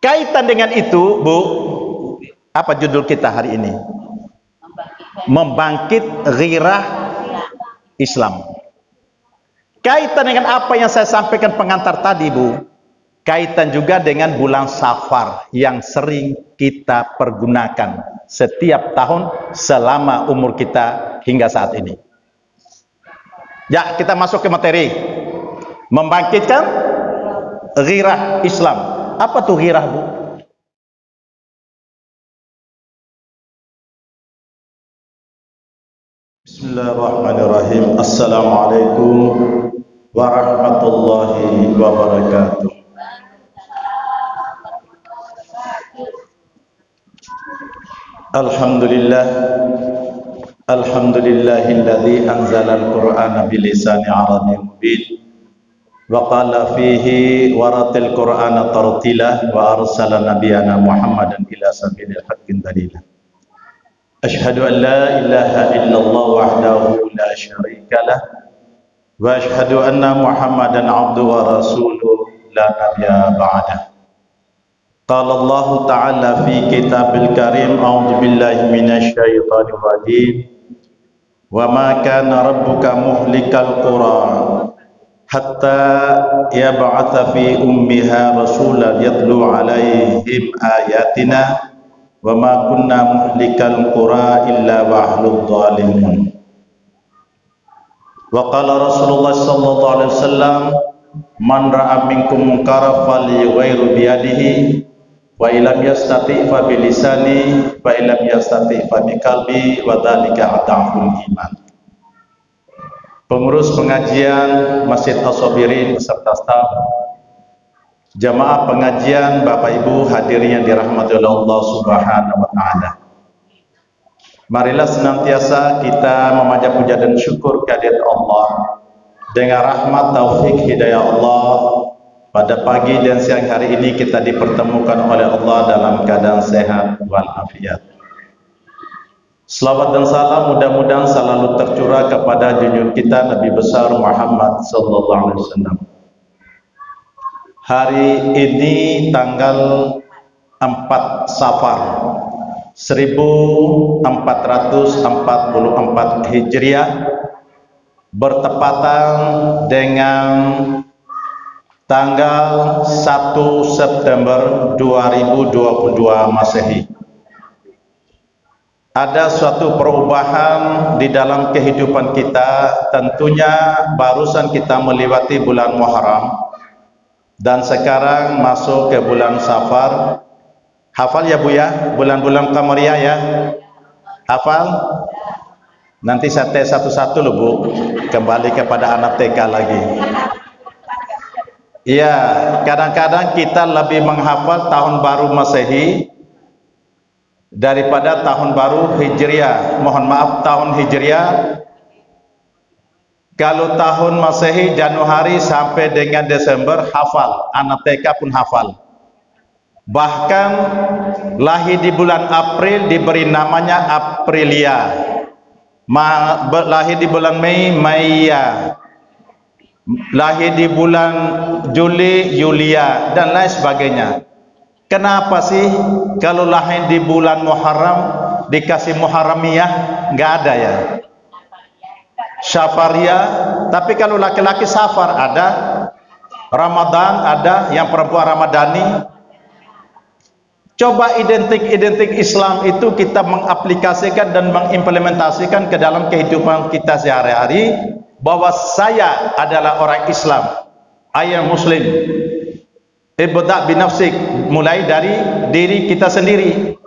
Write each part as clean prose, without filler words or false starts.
Kaitan dengan itu, Bu, apa judul kita hari ini? Membangkit Ghirah Islam. Kaitan dengan apa yang saya sampaikan pengantar tadi, Bu. Kaitan juga dengan bulan Safar yang sering kita pergunakan setiap tahun selama umur kita hingga saat ini. Ya, kita masuk ke materi. Membangkitkan Ghirah Islam. Apa tuh ghirah, Bu? Bismillahirrahmanirrahim. Assalamualaikum warahmatullahi wabarakatuh. Alhamdulillah. Alhamdulillahilladzi anzalal Qur'ana bilisani Arabiyyin mubin wa qala fihi waratil Qur'ana tartila wa arsala nabiyana Muhammadan ila sabilil haqqin dalila. Ashhadu an la ilaha illallah wahdahu la syarika lah wa ashhadu anna Muhammadan abduhu wa rasuluhu la nabiyya ba'dah. Qala Allah Ta'ala fi kitabil karim a'udzu billahi minasy syaithanir rajim wa ma kana rabbuka muhlikal qura hatta yab'atha fi ummiha rasulan yatlu 'alaihim ayatina wa ma kunna muhlikal qura illa wahlud dhalimun. Wa qala Rasulullah sallallahu alaihi wasallam man ra'a minkum munkara falyughayyirhu bi yadihi wa illam yastati' fa bi lisani wa illam yastati' fa bi qalbi wa dzalika adhaful iman. Pengurus pengajian Masjid As-Sabirin beserta staf, jamaah pengajian, Bapak Ibu hadirin yang dirahmati oleh Allah Subhanahu wa taala. Marilah senantiasa kita memanjat puja dan syukur kehadirat Allah dengan rahmat taufik hidayah Allah. Pada pagi dan siang hari ini kita dipertemukan oleh Allah dalam keadaan sehat walafiat. Selawat dan salam mudah-mudahan selalu tercurah kepada junjungan kita Nabi besar Muhammad sallallahu alaihi wasallam. Hari ini tanggal 4 Safar 1444 Hijriah bertepatan dengan tanggal 1 September 2022 Masehi. Ada suatu perubahan di dalam kehidupan kita. Tentunya barusan kita melewati bulan Muharram dan sekarang masuk ke bulan Safar. Hafal ya Bu ya, bulan-bulan Qamariyah ya. Hafal? Nanti saya tes satu-satu loh Bu. Kembali kepada anak TK lagi. Iya, kadang-kadang kita lebih menghafal tahun baru Masehi daripada tahun baru Hijriah. Mohon maaf, tahun Hijriah. Kalau tahun Masehi Januari sampai dengan Desember hafal, anak TK pun hafal. Bahkan lahir di bulan April diberi namanya Aprilia. Lahir di bulan Mei, Maia. Lahir di bulan Juli, Yulia, dan lain sebagainya. Kenapa sih kalau lahir di bulan Muharram dikasih Muharramiyah? Nggak ada ya. Safariyah, tapi kalau laki-laki Safar ada, Ramadan ada, yang perempuan Ramadhani. Coba identik Islam itu kita mengaplikasikan dan mengimplementasikan ke dalam kehidupan kita sehari-hari, bahwa saya adalah orang Islam, I am Muslim. Ibda' binafsik, mulai dari diri kita sendiri.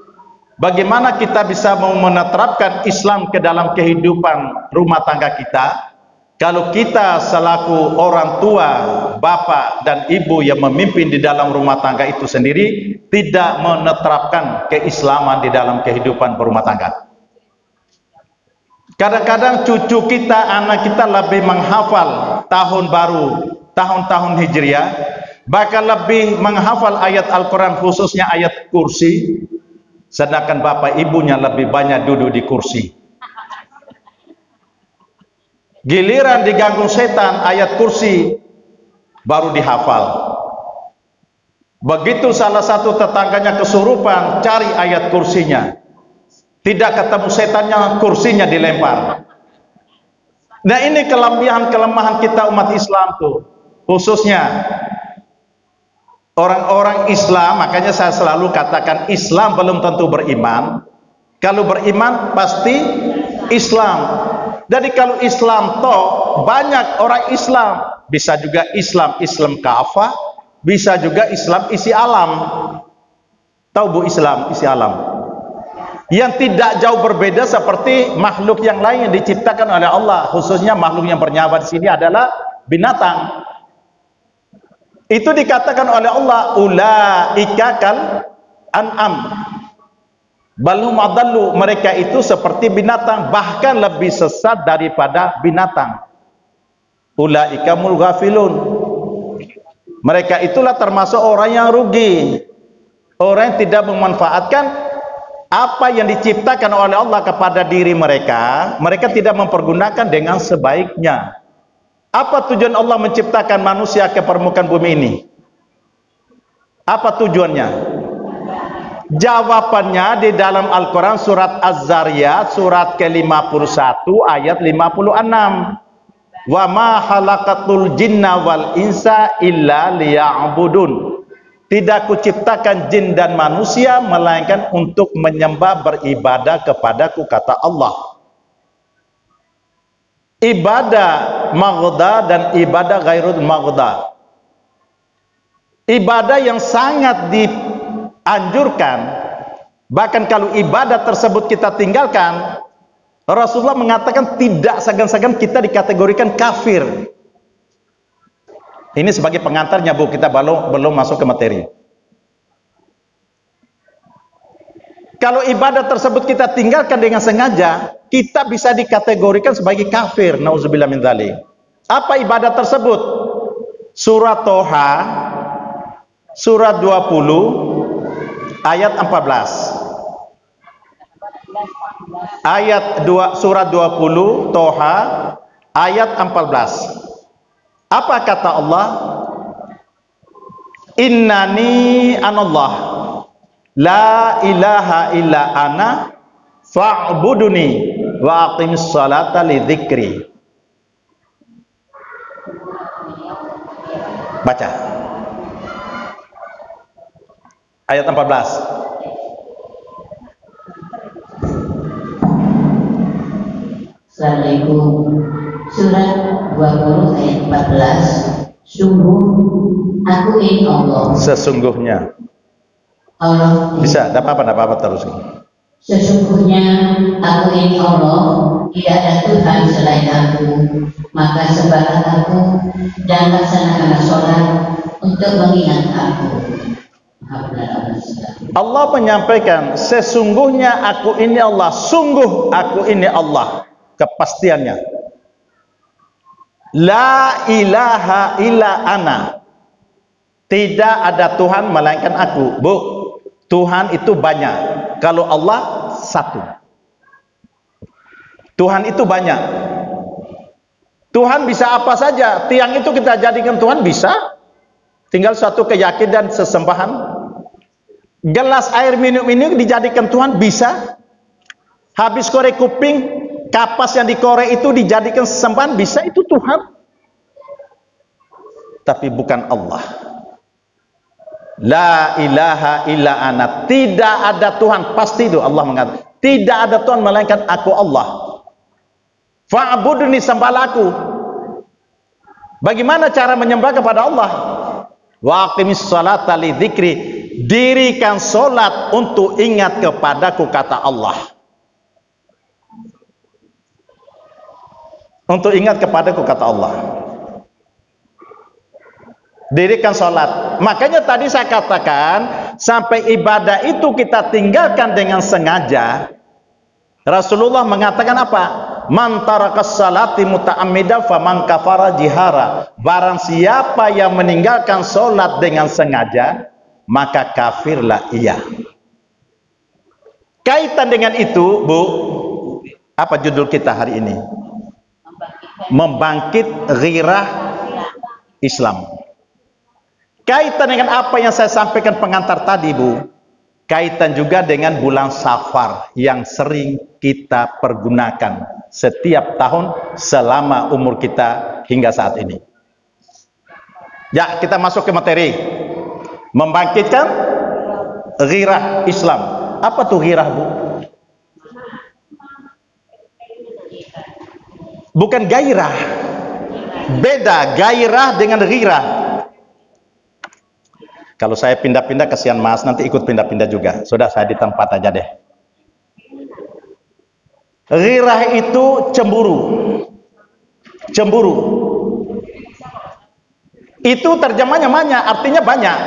Bagaimana kita bisa menerapkan Islam ke dalam kehidupan rumah tangga kita kalau kita selaku orang tua, bapak dan ibu yang memimpin di dalam rumah tangga itu sendiri tidak menerapkan keislaman di dalam kehidupan berumah tangga. Kadang-kadang cucu kita, anak kita lebih menghafal tahun baru, tahun-tahun Hijriah, bahkan lebih menghafal ayat Al-Quran, khususnya ayat kursi, sedangkan bapak ibunya lebih banyak duduk di kursi. Giliran diganggu setan, ayat kursi baru dihafal. Begitu salah satu tetangganya kesurupan, cari ayat kursinya. Tidak ketemu setannya, kursinya dilempar. Nah, ini kelemahan kita umat Islam tuh. Khususnya orang-orang Islam, makanya saya selalu katakan Islam belum tentu beriman. Kalau beriman pasti Islam. Jadi kalau Islam toh banyak orang Islam, bisa juga Islam kafah, bisa juga Islam isi alam. Tahu Bu Islam isi alam? Yang tidak jauh berbeda seperti makhluk yang lain yang diciptakan oleh Allah, khususnya makhluk yang bernyawa di sini adalah binatang. Itu dikatakan oleh Allah, ulaika kal an'am balhum adallu, mereka itu seperti binatang, bahkan lebih sesat daripada binatang. Ulaika mul ghafilun, mereka itulah termasuk orang yang rugi, orang yang tidak memanfaatkan apa yang diciptakan oleh Allah kepada diri mereka. Mereka tidak mempergunakan dengan sebaiknya. Apa tujuan Allah menciptakan manusia ke permukaan bumi ini? Apa tujuannya? Jawabannya di dalam Al-Quran surat Az-Zariyat surat ke-51 ayat 56. Wa ma khalaqatul jinna wal insa illa liya'budun. Tidak kuciptakan jin dan manusia melainkan untuk menyembah, beribadah kepadaku, kata Allah. Ibadah maghda dan ibadah ghairul maghda. Ibadah yang sangat dianjurkan, bahkan kalau ibadah tersebut kita tinggalkan, Rasulullah mengatakan tidak segan-segan kita dikategorikan kafir. Ini sebagai pengantarnya Bu, kita belum masuk ke materi. Kalau ibadah tersebut kita tinggalkan dengan sengaja, kita bisa dikategorikan sebagai kafir. Nauzubillah min dzalik. Apa ibadah tersebut? Surat Toha surat 20 ayat 14. Surat 20 Toha ayat 14. Apa kata Allah? Innani anallah la ilaha illa ana fa'buduni wa aqimis salata li dzikri. Baca ayat 14. Assalamualaikum. Surat 20 ayat 14. Sungguh aku ini Allah. Sesungguhnya. Allah. Bisa, tidak apa-apa terus. Sesungguhnya aku ini Allah, tidak ada Tuhan selain aku. Maka sembahlah aku dan laksanakanlah sholat untuk mengingat aku. Allah menyampaikan, sesungguhnya aku ini Allah, sungguh aku ini Allah. Kepastiannya, la ilaha illa ana, tidak ada Tuhan melainkan aku. Bu, Tuhan itu banyak, kalau Allah satu. Tuhan itu banyak. Tuhan bisa apa saja. Tiang itu kita jadikan Tuhan, bisa. Tinggal suatu keyakinan sesembahan. Gelas air minum ini dijadikan Tuhan, bisa. Habis korek kuping, kapas yang dikorek itu dijadikan sesembahan, bisa, itu Tuhan. Tapi bukan Allah. La ilaha illa ana, tidak ada Tuhan, pasti itu Allah mengatakan, tidak ada Tuhan melainkan aku Allah. Fa'budni, sembahlah aku. Bagaimana cara menyembah kepada Allah? Wa aqimis salata li dzikri, dirikan salat untuk ingat kepadaku, kata Allah. Untuk ingat kepadaku, kata Allah. Dirikan sholat. Makanya tadi saya katakan, sampai ibadah itu kita tinggalkan dengan sengaja. Rasulullah mengatakan apa? Man tarakas salati muta'ammidan faman kafara jihara. Barang siapa yang meninggalkan sholat dengan sengaja, maka kafirlah ia. Kaitan dengan itu, Bu, apa judul kita hari ini? Membangkit ghirah Islam. Kaitan dengan apa yang saya sampaikan pengantar tadi, Bu, kaitan juga dengan bulan Safar yang sering kita pergunakan setiap tahun selama umur kita hingga saat ini. Ya, kita masuk ke materi. Membangkitkan ghirah Islam. Apa tuh ghirah, Bu? Bukan gairah. Beda gairah dengan ghirah. Kalau saya pindah-pindah kasihan Mas, nanti ikut pindah-pindah juga. Sudah, saya di tempat aja deh. Ghirah itu cemburu. Cemburu. Itu terjemahnya banyak, artinya banyak.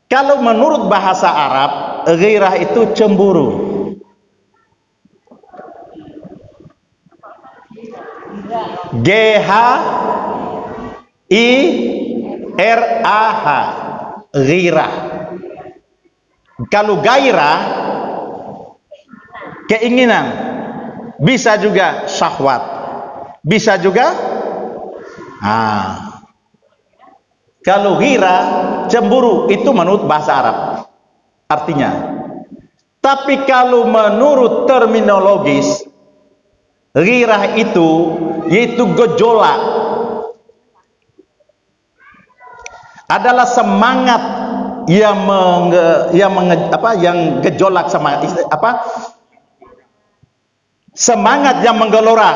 Kalau menurut bahasa Arab, ghirah itu cemburu. G-H-I-R-A-H, ghirah. Kalau gairah, keinginan, bisa juga syahwat, bisa juga kalau ghirah, cemburu, itu menurut bahasa Arab artinya. Tapi kalau menurut terminologis, ghirah itu yaitu gejolak, adalah semangat yang gejolak, semangat yang menggelora,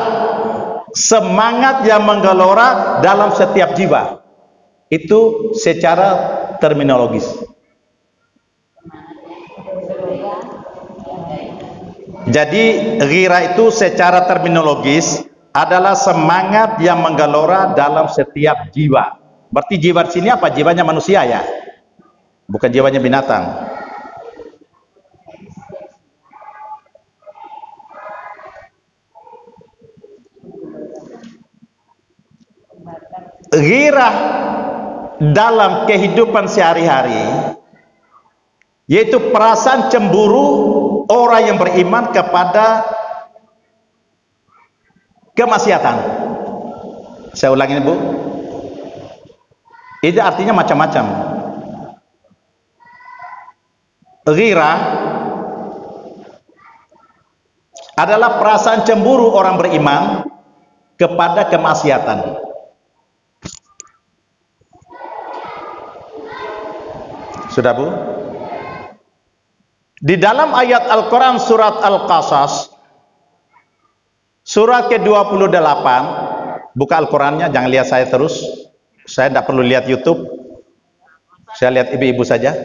semangat yang menggelora dalam setiap jiwa. Itu secara terminologis. Jadi ghirah itu secara terminologis adalah semangat yang menggelora dalam setiap jiwa. Berarti jiwa di sini apa? Jiwanya manusia ya, bukan jiwanya binatang. Ghirah dalam kehidupan sehari-hari yaitu perasaan cemburu orang yang beriman kepada kemaksiatan. Saya ulangi, Bu. Itu artinya macam-macam. Ghirah adalah perasaan cemburu orang beriman kepada kemaksiatan. Sudah, Bu? Di dalam ayat Al-Quran surat Al-Qasas surat ke-28, buka Al-Qurannya, jangan lihat saya terus, saya tidak perlu lihat YouTube, saya lihat ibu-ibu saja.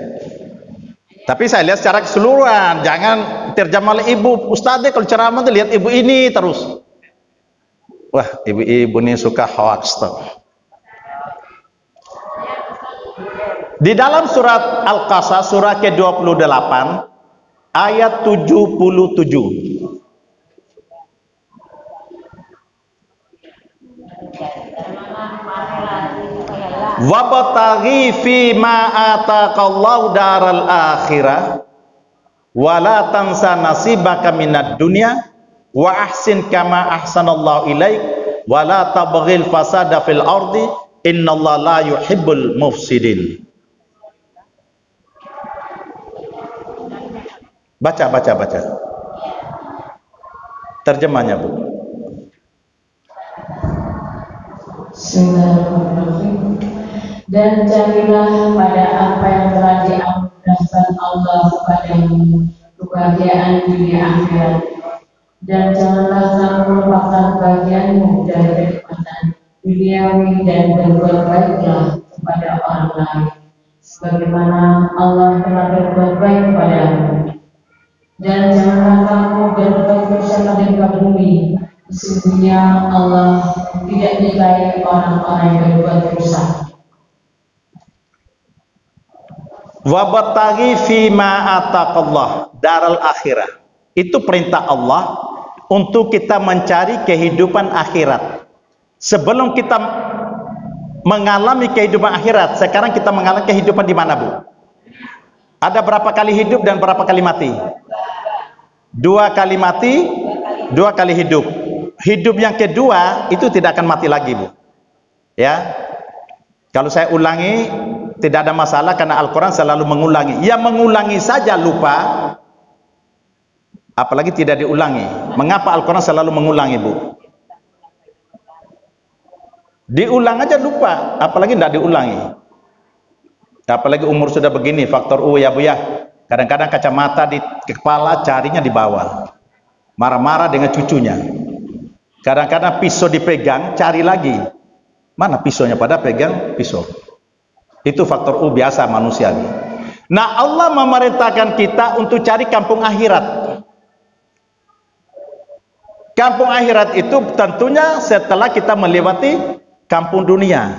Tapi saya lihat secara keseluruhan, jangan terjemah oleh ibu. Ustaz deh kalau ceramah tuh lihat ibu ini terus. Wah, ibu-ibu ini suka hoax tuh. Di dalam surat Al-Qasas surat ke-28 ayat 77. Wabtaghi fi ma ataqallahu daral akhirah wa la tansa nasibaka minad dunya wa ahsin kama ahsanallahu ilaik wa la tabghil fasada fil ardi innallaha la yuhibbul mufsidin. Baca. Terjemahnya, Bu. Bismillahirrahmanirrahim. Dan carilah pada apa yang telah dianugerahkan Allah kepadamu kebahagiaan dunia akhirat, dan janganlah kamu melupakan bagianmu dari kenikmatan duniawi, dan berbuat baiklah kepada orang lain sebagaimana Allah telah berbuat baik kepadamu. Dan janganlah kamu berbuat bersama dengan bumi, sesungguhnya Allah tidak menilai orang-orang yang berbuat dosa. Wabtaghi fi ma ataqallah daral akhirah. Itu perintah Allah untuk kita mencari kehidupan akhirat. Sebelum kita mengalami kehidupan akhirat, sekarang kita mengalami kehidupan di mana, Bu? Ada berapa kali hidup dan berapa kali mati? 2 kali mati, 2 kali hidup. Hidup yang kedua itu tidak akan mati lagi, Bu. Ya. Kalau saya ulangi, tidak ada masalah karena Al-Quran selalu mengulangi. Yang mengulangi saja lupa, apalagi tidak diulangi. Mengapa Al-Quran selalu mengulangi, Bu? Diulang aja lupa, apalagi tidak diulangi. Apalagi umur sudah begini, faktor U ya Bu ya. Kadang-kadang kacamata di kepala, carinya di bawah. Marah-marah dengan cucunya. Kadang-kadang pisau dipegang, cari lagi. Mana pisaunya? Pada pegang pisau. Itu faktor U biasa manusia. Nah, Allah memerintahkan kita untuk cari kampung akhirat. Kampung akhirat itu tentunya setelah kita melewati kampung dunia.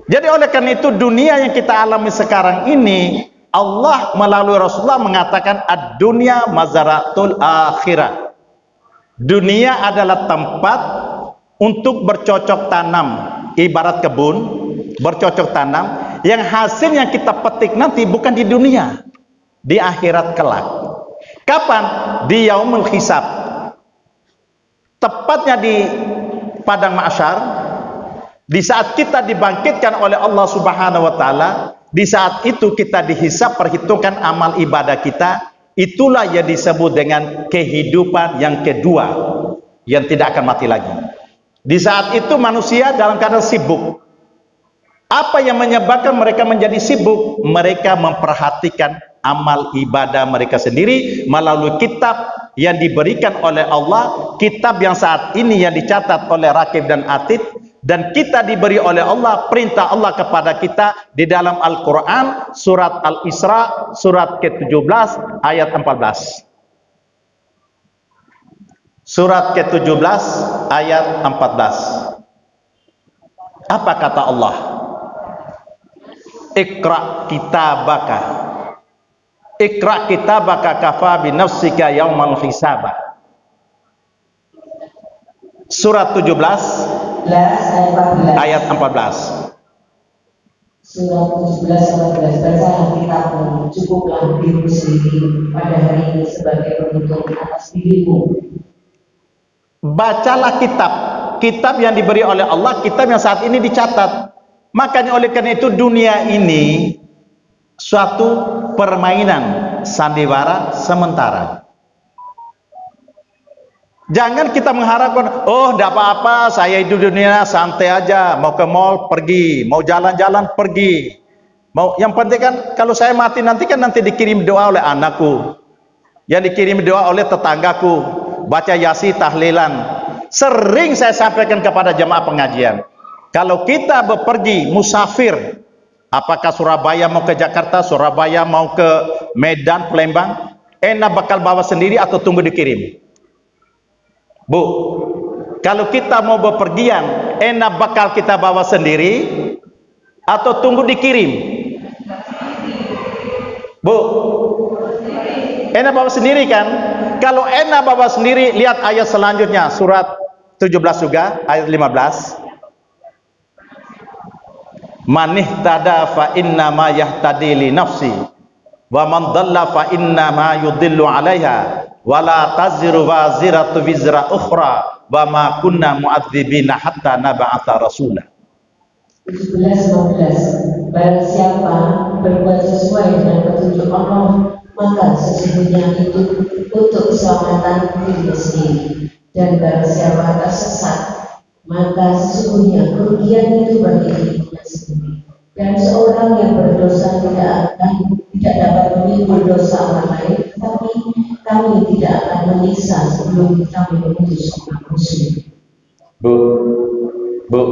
Jadi oleh karena itu dunia yang kita alami sekarang ini, Allah melalui Rasulullah mengatakan ad-dunya mazaratul akhirah. Dunia adalah tempat untuk bercocok tanam, ibarat kebun, bercocok tanam, yang hasil yang kita petik nanti bukan di dunia, di akhirat kelak. Kapan? Di yaumul hisab. Tepatnya di padang mahsyar, di saat kita dibangkitkan oleh Allah Subhanahu wa taala. Di saat itu kita dihisab, perhitungkan amal ibadah kita. Itulah yang disebut dengan kehidupan yang kedua, yang tidak akan mati lagi. Di saat itu manusia dalam keadaan sibuk. Apa yang menyebabkan mereka menjadi sibuk? Mereka memperhatikan amal ibadah mereka sendiri melalui kitab yang diberikan oleh Allah. Kitab yang saat ini yang dicatat oleh Raqib dan Atid. Dan kita diberi oleh Allah, perintah Allah kepada kita di dalam Al-Quran, surat Al-Isra, surat ke-17, ayat 14. Surat ke-17, ayat 14. Apa kata Allah? Iqra kitabaka. Iqra kitabaka kafa binafsika yaumal hisabah. Surat 17 ayat 14. Surat 17 ayat 14. Bacalah kitabmu, cukuplah dirimu sendiri pada hari ini sebagai penuntut atas dirimu. Bacalah kitab yang diberi oleh Allah, kitab yang saat ini dicatat. Makanya oleh karena itu dunia ini suatu permainan sandiwara sementara. Jangan kita mengharapkan, oh tidak apa-apa, saya hidup di dunia santai aja, mau ke mall pergi, mau jalan-jalan pergi. Yang penting kan kalau saya mati nanti kan nanti dikirim doa oleh anakku, yang dikirim doa oleh tetanggaku, baca yasin tahlilan. Sering saya sampaikan kepada jemaah pengajian, kalau kita bepergi musafir, apakah Surabaya mau ke Jakarta, Surabaya mau ke Medan, Palembang, enak bakal bawa sendiri atau tunggu dikirim? Bu, kalau kita mau bepergian, enak bakal kita bawa sendiri atau tunggu dikirim? Bu, enak bawa sendiri kan? Kalau enak bawa sendiri, lihat ayat selanjutnya, surat 17 juga, ayat 15. Man ihtada fa inna ma yahtadi li nafsi wa man dhalla fa inna ma yudhillu 'alaiha wala taziru waziratu wizra ukhra wa ma kunna mu'adzibina hatta nab'atha rasulah. 17-15. Barang siapa berbuat sesuai dengan petunjuk Allah, maka sesungguhnya itu untuk keselamatan dirinya sendiri, dan barang siapa tersesat, maka sesungguhnya kerugian itu bagi dirinya sendiri. Dan seorang yang berdosa tidak dapat menimbul dosa orang lain, tetapi kami tidak akan menyiksa sebelum kami mengutus seorang Rasul. Bu,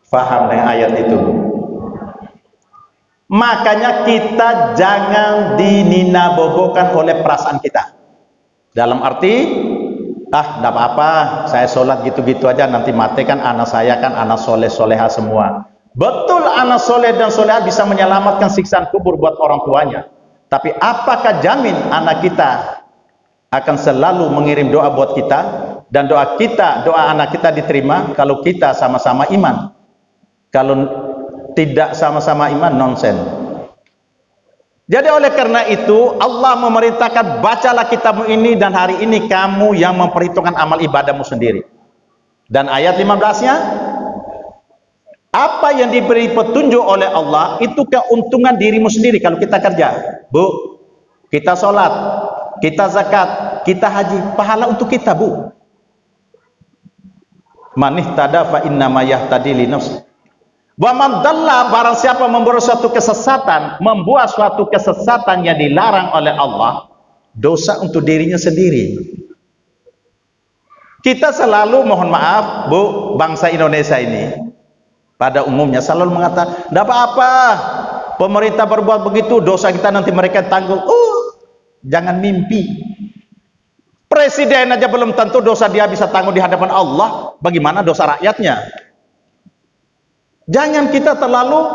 faham dengan ayat itu? Makanya kita jangan dininabobokan oleh perasaan kita. Dalam arti, tidak apa-apa, saya sholat gitu-gitu aja, nanti mati kan anak saya kan anak soleh-soleha semua. Betul, anak soleh dan soleha bisa menyelamatkan siksaan kubur buat orang tuanya. Tapi apakah jamin anak kita akan selalu mengirim doa buat kita, dan doa kita, doa anak kita diterima kalau kita sama-sama iman? Kalau tidak sama-sama iman, nonsen. Jadi oleh karena itu Allah memerintahkan, bacalah kitabmu ini dan hari ini kamu yang memperhitungkan amal ibadahmu sendiri. Dan ayat 15-nya, Apa yang diberi petunjuk oleh Allah itu keuntungan dirimu sendiri kalau kita kerja. Bu, kita sholat, kita zakat, kita haji, pahala untuk kita, Bu. Man ihtada fa innama yahtadi li nafsi. Wa man dalla, barang siapa membuat suatu kesesatan yang dilarang oleh Allah, dosa untuk dirinya sendiri. Kita selalu, mohon maaf, Bu, bangsa Indonesia ini pada umumnya selalu mengatakan, tidak apa-apa, pemerintah berbuat begitu, dosa kita nanti mereka tanggung. Jangan mimpi. Presiden aja belum tentu dosa dia bisa tanggung di hadapan Allah, bagaimana dosa rakyatnya? Jangan kita terlalu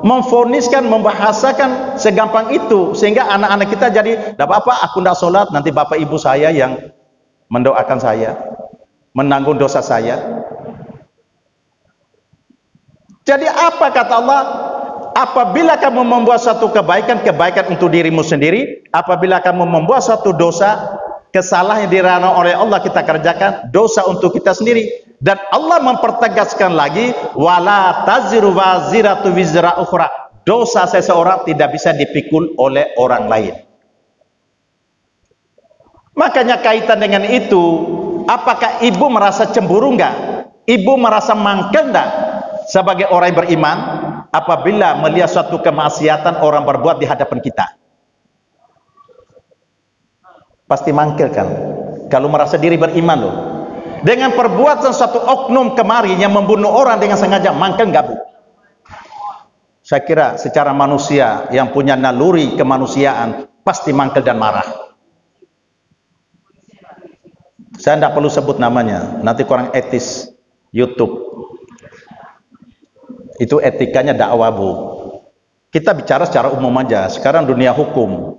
memfoniskan, membahasakan segampang itu, sehingga anak-anak kita jadi, tidak apa-apa, aku tidak sholat, nanti bapak ibu saya yang mendoakan saya, menanggung dosa saya. Jadi apa kata Allah? Apabila kamu membuat satu kebaikan untuk dirimu sendiri, apabila kamu membuat satu dosa, kesalahan yang dilarang oleh Allah kita kerjakan, dosa untuk kita sendiri. Dan Allah mempertegaskan lagi, wala taziru waziratu wizra ukhra, dosa seseorang tidak bisa dipikul oleh orang lain. Makanya kaitan dengan itu, apakah ibu merasa cemburu enggak? Ibu merasa mangkel enggak sebagai orang yang beriman apabila melihat suatu kemaksiatan orang berbuat di hadapan kita? Pasti mangkel kan? Kalau merasa diri beriman loh. Dengan perbuatan suatu oknum kemarin yang membunuh orang dengan sengaja, mangkel enggak, Bu? Saya kira secara manusia yang punya naluri kemanusiaan pasti mangkel dan marah. Saya tidak perlu sebut namanya, nanti kurang etis YouTube. Itu etikanya dakwah, Bu. Kita bicara secara umum aja. Sekarang dunia hukum.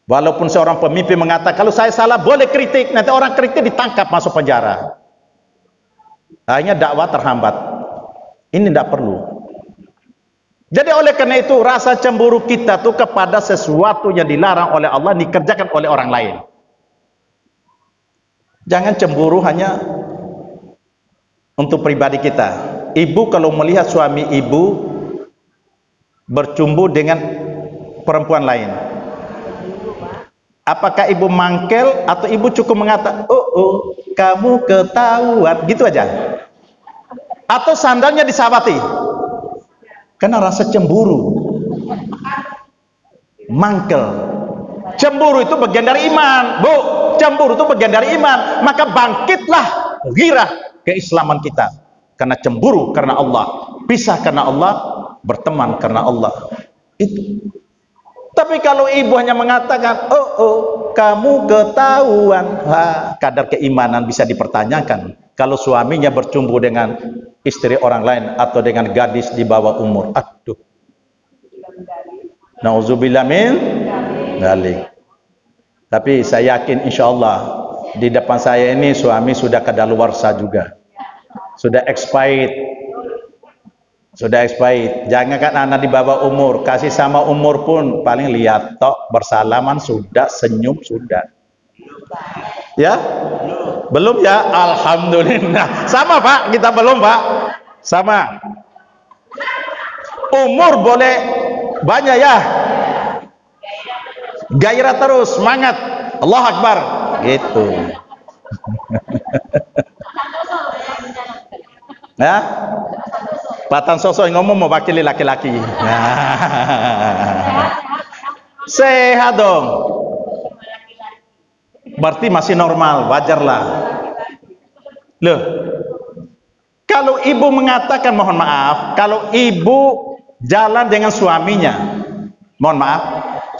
Walaupun seorang pemimpin mengatakan, kalau saya salah boleh kritik, nanti orang kritik ditangkap masuk penjara. Akhirnya dakwah terhambat. Ini tidak perlu. Jadi oleh karena itu, rasa cemburu kita tuh kepada sesuatu yang dilarang oleh Allah dikerjakan oleh orang lain. Jangan cemburu hanya untuk pribadi kita. Ibu kalau melihat suami ibu bercumbu dengan perempuan lain, apakah ibu mangkel atau ibu cukup mengatakan, oh kamu ketahuan, gitu aja? Atau sandalnya disabati? Karena rasa cemburu, mangkel. Cemburu itu bagian dari iman, Bu. Cemburu itu bagian dari iman. Maka bangkitlah ghirah keislaman kita. Karena cemburu karena Allah, pisah karena Allah, berteman karena Allah. Itu. Tapi kalau ibu hanya mengatakan, oh kamu ketahuan, kadar keimanan bisa dipertanyakan. Kalau suaminya bercumbu dengan istri orang lain atau dengan gadis di bawah umur, aduh, nauzubillah min dzalik. Tapi saya yakin insya Allah di depan saya ini suami sudah kadaluarsa juga, sudah expired. Sudah expired. Jangan kan anak di bawah umur, kasih sama umur pun paling lihat tok, bersalaman sudah, senyum sudah. Ya? Belum ya? Alhamdulillah. Sama Pak, kita belum Pak. Sama. Umur boleh banyak ya. Gairah terus, semangat. Allahu Akbar. Gitu. Ya? Patan sosok yang ngomong mewakili laki-laki. Sehat dong. Berarti masih normal, wajarlah. Loh, kalau ibu mengatakan, mohon maaf, kalau ibu jalan dengan suaminya, mohon maaf,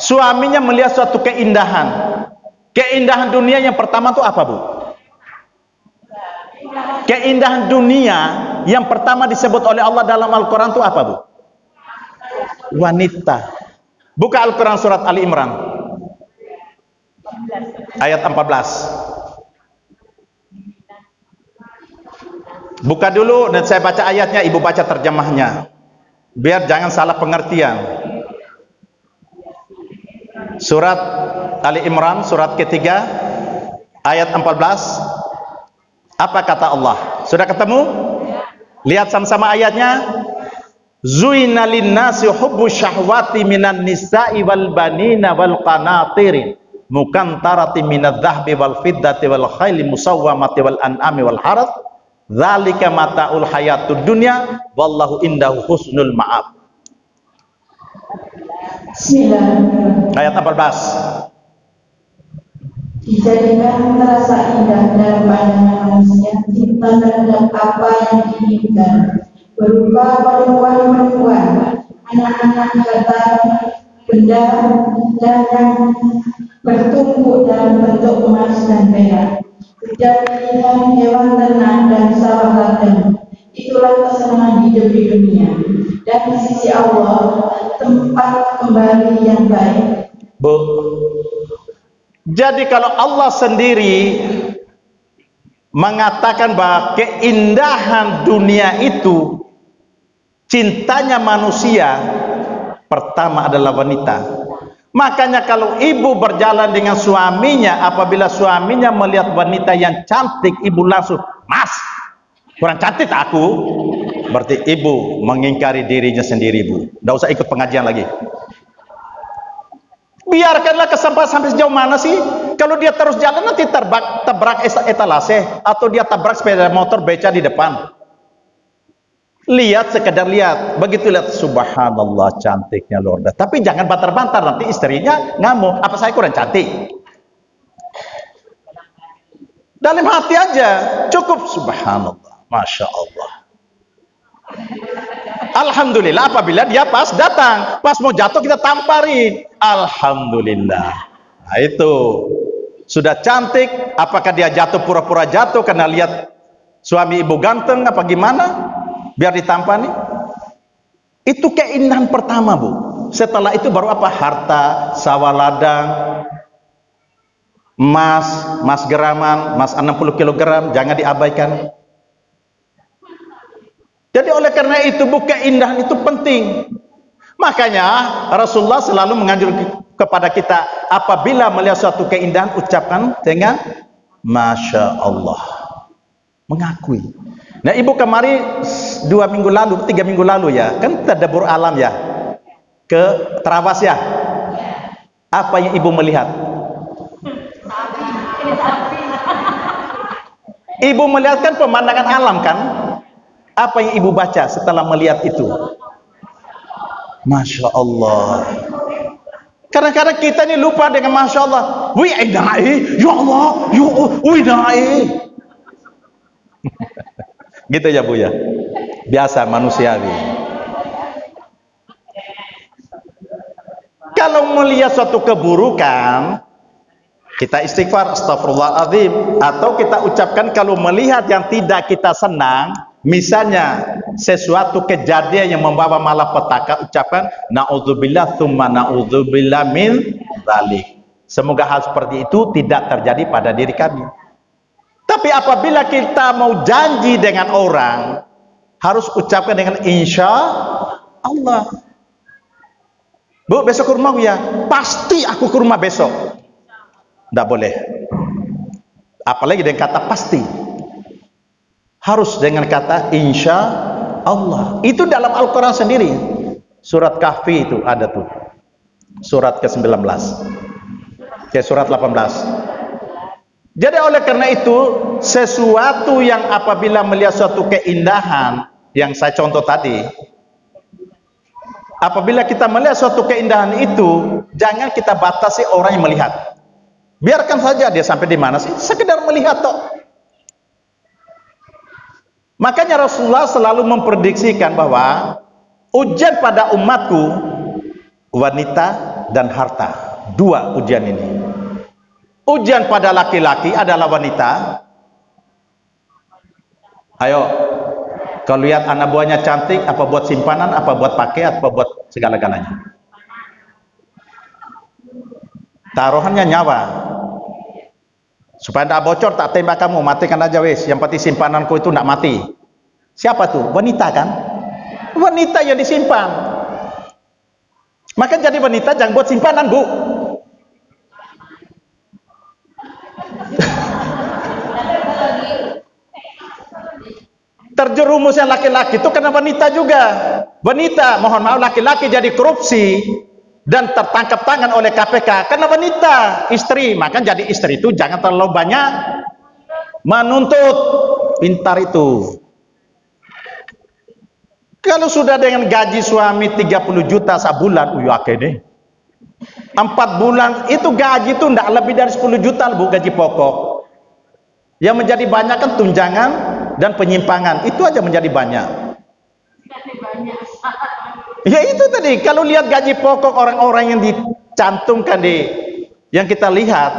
suaminya melihat suatu keindahan. Keindahan dunia yang pertama itu apa, Bu? Keindahan dunia yang pertama disebut oleh Allah dalam Al-Quran itu apa, Bu? Wanita. Buka Al-Quran surat Ali Imran ayat 14. Buka dulu dan saya baca ayatnya, ibu baca terjemahnya biar jangan salah pengertian. Surat Ali Imran surat ketiga ayat 14. Apa kata Allah? Sudah ketemu? Lihat sama-sama ayatnya. Zuina linnasi hubbu syahwati minan nisa'i wal banina wal qanatiri mukantarati minadh dhahbi wal fiddati wal khayli musawwamati wal an'ami wal harth dzalika mataul hayatud dunya wallahu indahu husnul ma'ab. Bismillahirrahmanirrahim. Ayat 14. Dijadikan terasa indah dalam pandangan manusia cinta terhadap apa yang diinginkan, berupa perempuan-perempuan, anak-anak harta benda, dan yang bertumpuk dalam bentuk emas dan perak, sejak pilihan hewan ternak dan sawah ladang. Itulah kesenangan hidup di dunia, dan di sisi Allah tempat kembali yang baik. Bu, jadi kalau Allah sendiri mengatakan bahwa keindahan dunia itu cintanya manusia pertama adalah wanita. Makanya kalau ibu berjalan dengan suaminya, apabila suaminya melihat wanita yang cantik, ibu langsung, "Mas, kurang cantik aku." Berarti ibu mengingkari dirinya sendiri, Bu. Tidak usah ikut pengajian lagi. Biarkanlah kesempatan sampai sejauh mana sih? Kalau dia terus jalan nanti tabrak etalase atau dia tabrak sepeda motor beca di depan. Lihat, sekedar lihat. Begitu lihat, subhanallah cantiknya luar biasa. Tapi jangan bantar-bantar, nanti istrinya ngamuk. Apa saya kurang cantik? Dalam hati aja cukup subhanallah, masya Allah. Alhamdulillah apabila dia pas datang, pas mau jatuh kita tamparin. Alhamdulillah. Nah itu sudah cantik. Apakah dia jatuh pura-pura jatuh karena lihat suami ibu ganteng apa gimana? Biar ditampani. Itu keindahan pertama, Bu. Setelah itu baru apa? Harta, sawah ladang, emas geraman, emas 60 kg, jangan diabaikan. Jadi oleh karena itu, Bu, keindahan itu penting. Makanya Rasulullah selalu menganjurkan kepada kita, apabila melihat suatu keindahan, ucapkan dengan Masya Allah, mengakui. Nah ibu kemari 3 minggu lalu ya, kan tadabbur alam ya, ke Trawas ya. Apa yang ibu melihat? Ibu melihat kan pemandangan alam kan? Apa yang ibu baca setelah melihat itu? Masya Allah. Kadang-kadang kita ini lupa dengan Masya Allah. Wi'idai, ya Allah, wi'idai. Gitu ya Bu ya. Biasa manusiawi. Kalau melihat suatu keburukan, kita istighfar, astagfirullahaladzim. Atau kita ucapkan kalau melihat yang tidak kita senang, misalnya sesuatu kejadian yang membawa malapetaka, ucapkan naudzubillah tsumma naudzubillah min dzalik. Semoga hal seperti itu tidak terjadi pada diri kami. Tapi apabila kita mau janji dengan orang, harus ucapkan dengan insya Allah. Bu, besok ke rumah ya? Pasti aku ke rumah besok. Tidak boleh. Apalagi dengan kata pasti. Harus dengan kata insya Allah. Itu dalam Al-Quran sendiri. Surat Kahfi itu ada tuh. Surat ke-19. Surat 18. Jadi oleh karena itu, sesuatu yang apabila melihat suatu keindahan, yang saya contoh tadi, apabila kita melihat suatu keindahan itu, jangan kita batasi orang yang melihat. Biarkan saja dia sampai di mana sih, sekedar melihat toh. Makanya Rasulullah selalu memprediksikan bahwa ujian pada umatku wanita dan harta. 2 ujian ini. Ujian pada laki-laki adalah wanita. Ayo, kalau lihat anak buahnya cantik, apa buat simpanan, apa buat pakai, apa buat segala-galanya. Taruhannya nyawa. Supaya tidak bocor, tak tembak kamu, matikan aja wes. Yang penting simpananku itu tidak mati. Siapa tuh? Wanita kan? Wanita yang disimpan. Maka jadi wanita jangan buat simpanan, Bu. Terjerumusnya laki-laki itu karena wanita juga. Wanita, mohon maaf, laki-laki jadi korupsi dan tertangkap tangan oleh KPK karena wanita, istri. Maka jadi istri itu jangan terlalu banyak menuntut. Pintar itu. Kalau sudah dengan gaji suami 30 juta sebulan, oke deh. 4 bulan itu gaji itu tidak lebih dari 10 juta Bu, gaji pokok. Yang menjadi banyak kan tunjangan dan penyimpangan. Itu aja menjadi banyak. Ya itu tadi, kalau lihat gaji pokok orang-orang yang dicantumkan yang kita lihat,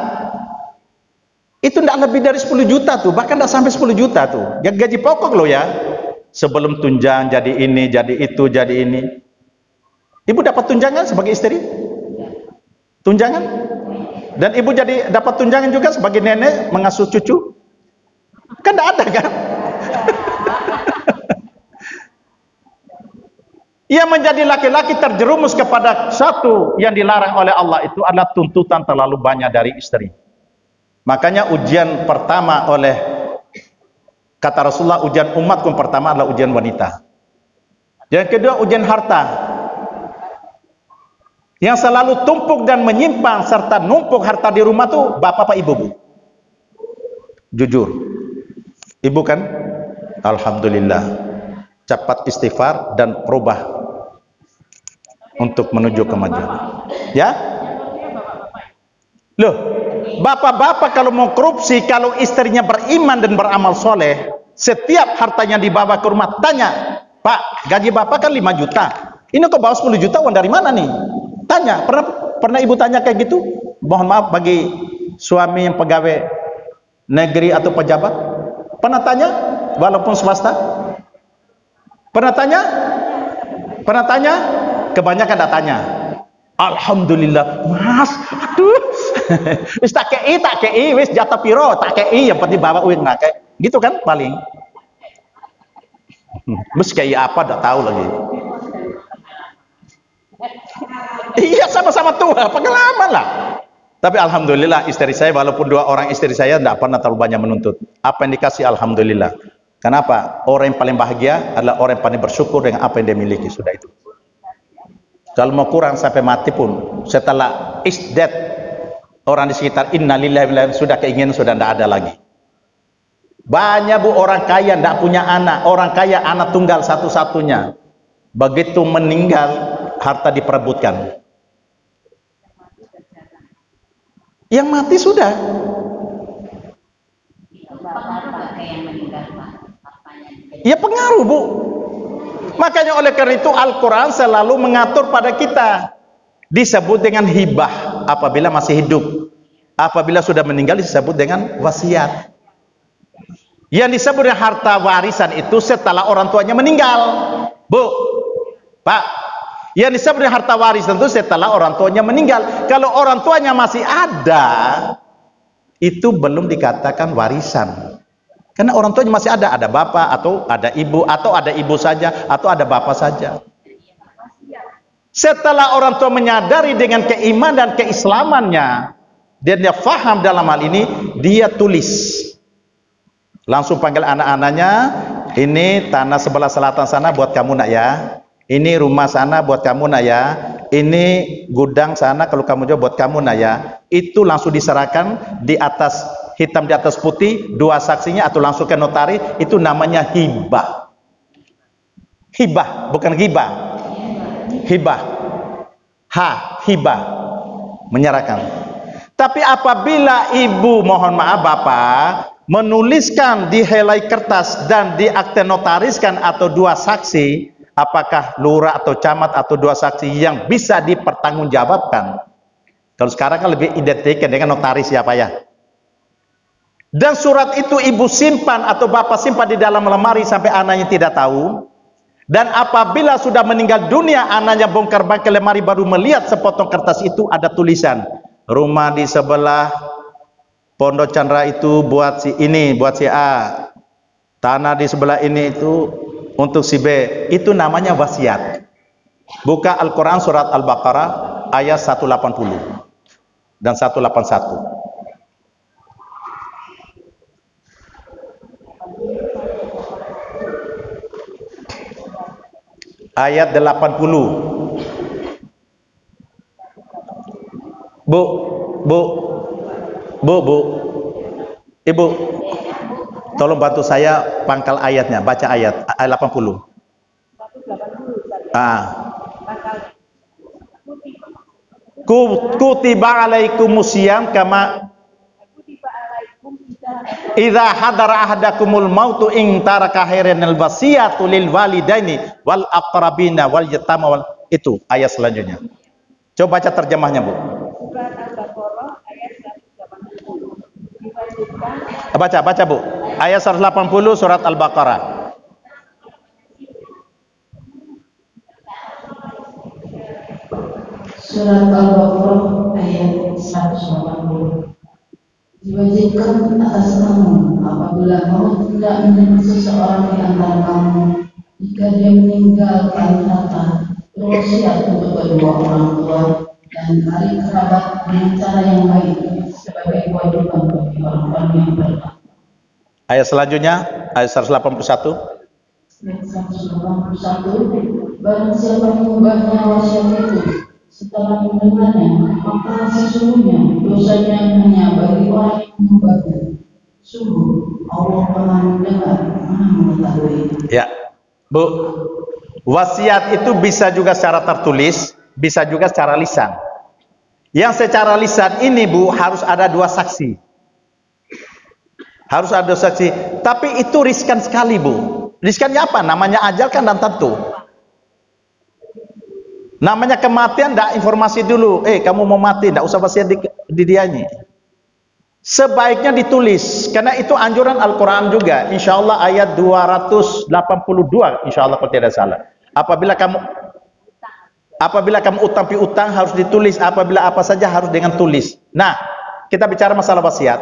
itu tidak lebih dari 10 juta tuh, bahkan tidak sampai 10 juta tuh. Yang gaji pokok loh ya. Sebelum tunjangan jadi ini, jadi itu, jadi ini. Ibu dapat tunjangan sebagai istri? Tunjangan? Dan ibu jadi dapat tunjangan juga sebagai nenek mengasuh cucu? Kan tidak ada kan? Ia menjadi laki-laki terjerumus kepada satu yang dilarang oleh Allah itu adalah tuntutan terlalu banyak dari istri. Makanya ujian pertama kata Rasulullah, ujian umatku pertama adalah ujian wanita. Yang kedua ujian harta. Yang selalu tumpuk dan menyimpan serta numpuk harta di rumah tuh bapak ibu Bu. Jujur. Ibu kan? Alhamdulillah. Cepat istighfar dan berubah untuk menuju kemajuan. Ya? Loh, bapak-bapak kalau mau korupsi, kalau istrinya beriman dan beramal soleh, setiap hartanya dibawa ke rumah, tanya, Pak, gaji bapak kan 5 juta, ini kok bawa 10 juta, uang dari mana nih? Tanya, pernah ibu tanya kayak gitu? Mohon maaf bagi suami yang pegawai negeri atau pejabat, pernah tanya, walaupun swasta? Pernah tanya? Pernah tanya? Kebanyakan tidak tanya. Alhamdulillah, Mas, aduh, wis tak kei, wis jatah piro, tak kei, yang penting bawa uang kayak, gitu kan paling. Mus kayak apa, tidak tahu lagi. Iya, sama-sama tua, pengalaman lah. Tapi alhamdulillah istri saya, walaupun 2 orang istri saya tidak pernah terlalu banyak menuntut. Apa yang dikasih alhamdulillah. Kenapa? Orang yang paling bahagia adalah orang yang paling bersyukur dengan apa yang dia miliki, sudah itu. Kalau mau kurang sampai mati pun, setelah is dead, orang di sekitar innalillahi sudah keinginan sudah tidak ada lagi. Banyak Bu orang kaya tidak punya anak, orang kaya anak tunggal satu-satunya. Begitu meninggal harta diperebutkan. Yang mati sudah. Ya pengaruh Bu. Makanya oleh karena itu Al-Quran selalu mengatur pada kita. Disebut dengan hibah apabila masih hidup. Apabila sudah meninggal disebut dengan wasiat. Yang disebut dengan harta warisan itu setelah orang tuanya meninggal. Bu, Pak, yang disebut dengan harta warisan itu setelah orang tuanya meninggal. Kalau orang tuanya masih ada, itu belum dikatakan warisan. Karena orang tuanya masih ada bapak atau ada ibu saja atau ada bapak saja. Setelah orang tua menyadari dengan keimanan dan keislamannya, dan dia faham dalam hal ini, dia tulis. Langsung panggil anak-anaknya, ini tanah sebelah selatan sana buat kamu nak ya. Ini rumah sana buat kamu nak ya. Ini gudang sana kalau kamu jual buat kamu nak ya. Itu langsung diserahkan di atas hitam di atas putih, 2 saksinya atau langsung ke notaris, itu namanya hibah. Hibah, bukan ghibah. Hibah. Hibah. Menyerahkan. Tapi apabila ibu, mohon maaf bapak, menuliskan di helai kertas dan di akte notariskan atau 2 saksi, apakah lurah atau camat atau 2 saksi yang bisa dipertanggungjawabkan. Kalau sekarang kan lebih identik dengan notaris ya Pak ya. Dan surat itu ibu simpan atau bapak simpan di dalam lemari sampai anaknya tidak tahu. Dan apabila sudah meninggal dunia, anaknya bongkar-bongkar lemari baru melihat sepotong kertas itu ada tulisan, rumah di sebelah Pondok Chandra itu buat si ini, buat si A. Tanah di sebelah ini itu untuk si B. Itu namanya wasiat. Buka Al-Quran surat Al-Baqarah ayat 180 dan 181. ayat 80. Bu, Ibu, tolong bantu saya pangkal ayatnya, baca ayat 80. Kutiba alaikumusiyam kama idza hadara ahadakumul mautu in taraka khairan al wasiyatu lil walidaini wal aqrabina wal yatama wal, itu ayat selanjutnya. Coba baca terjemahnya, Bu. Surat Al-Baqarah ayat 180. Baca Bu. Ayat 180 surat Al-Baqarah. Surat Al-Baqarah ayat 180. Diwajibkan atas kamu apabila kamu tidak menemui seseorang di antara kamu jika dia meninggalkan harta berwasiat untuk kedua orang tua dan ahli kerabat dengan cara yang baik sebagai kewajiban bagi orang-orang yang berhak. Ayat selanjutnya ayat 181. Ayat 181. Barang siapa mengubahnya wasiat itu setelah mendengarnya, maka sesungguhnya dosanya hanya bagi orang yang mengubahnya. Sungguh Allah Maha mendengar, Maha mengetahui. Ya, Bu. Wasiat itu bisa juga secara tertulis, bisa juga secara lisan. Yang secara lisan ini, Bu, harus ada 2 saksi. Harus ada 2 saksi. Tapi itu riskan sekali, Bu. Riskannya apa? Namanya ajal kan dan tentu. Namanya kematian, tidak informasi dulu. Kamu mau mati, tidak usah wasiat di dianya. Sebaiknya ditulis, karena itu anjuran Al-Quran juga. Insya Allah ayat 282, insya Allah kalau tidak salah. Apabila kamu utang piutang harus ditulis. Apabila apa saja harus dengan tulis. Nah, kita bicara masalah wasiat.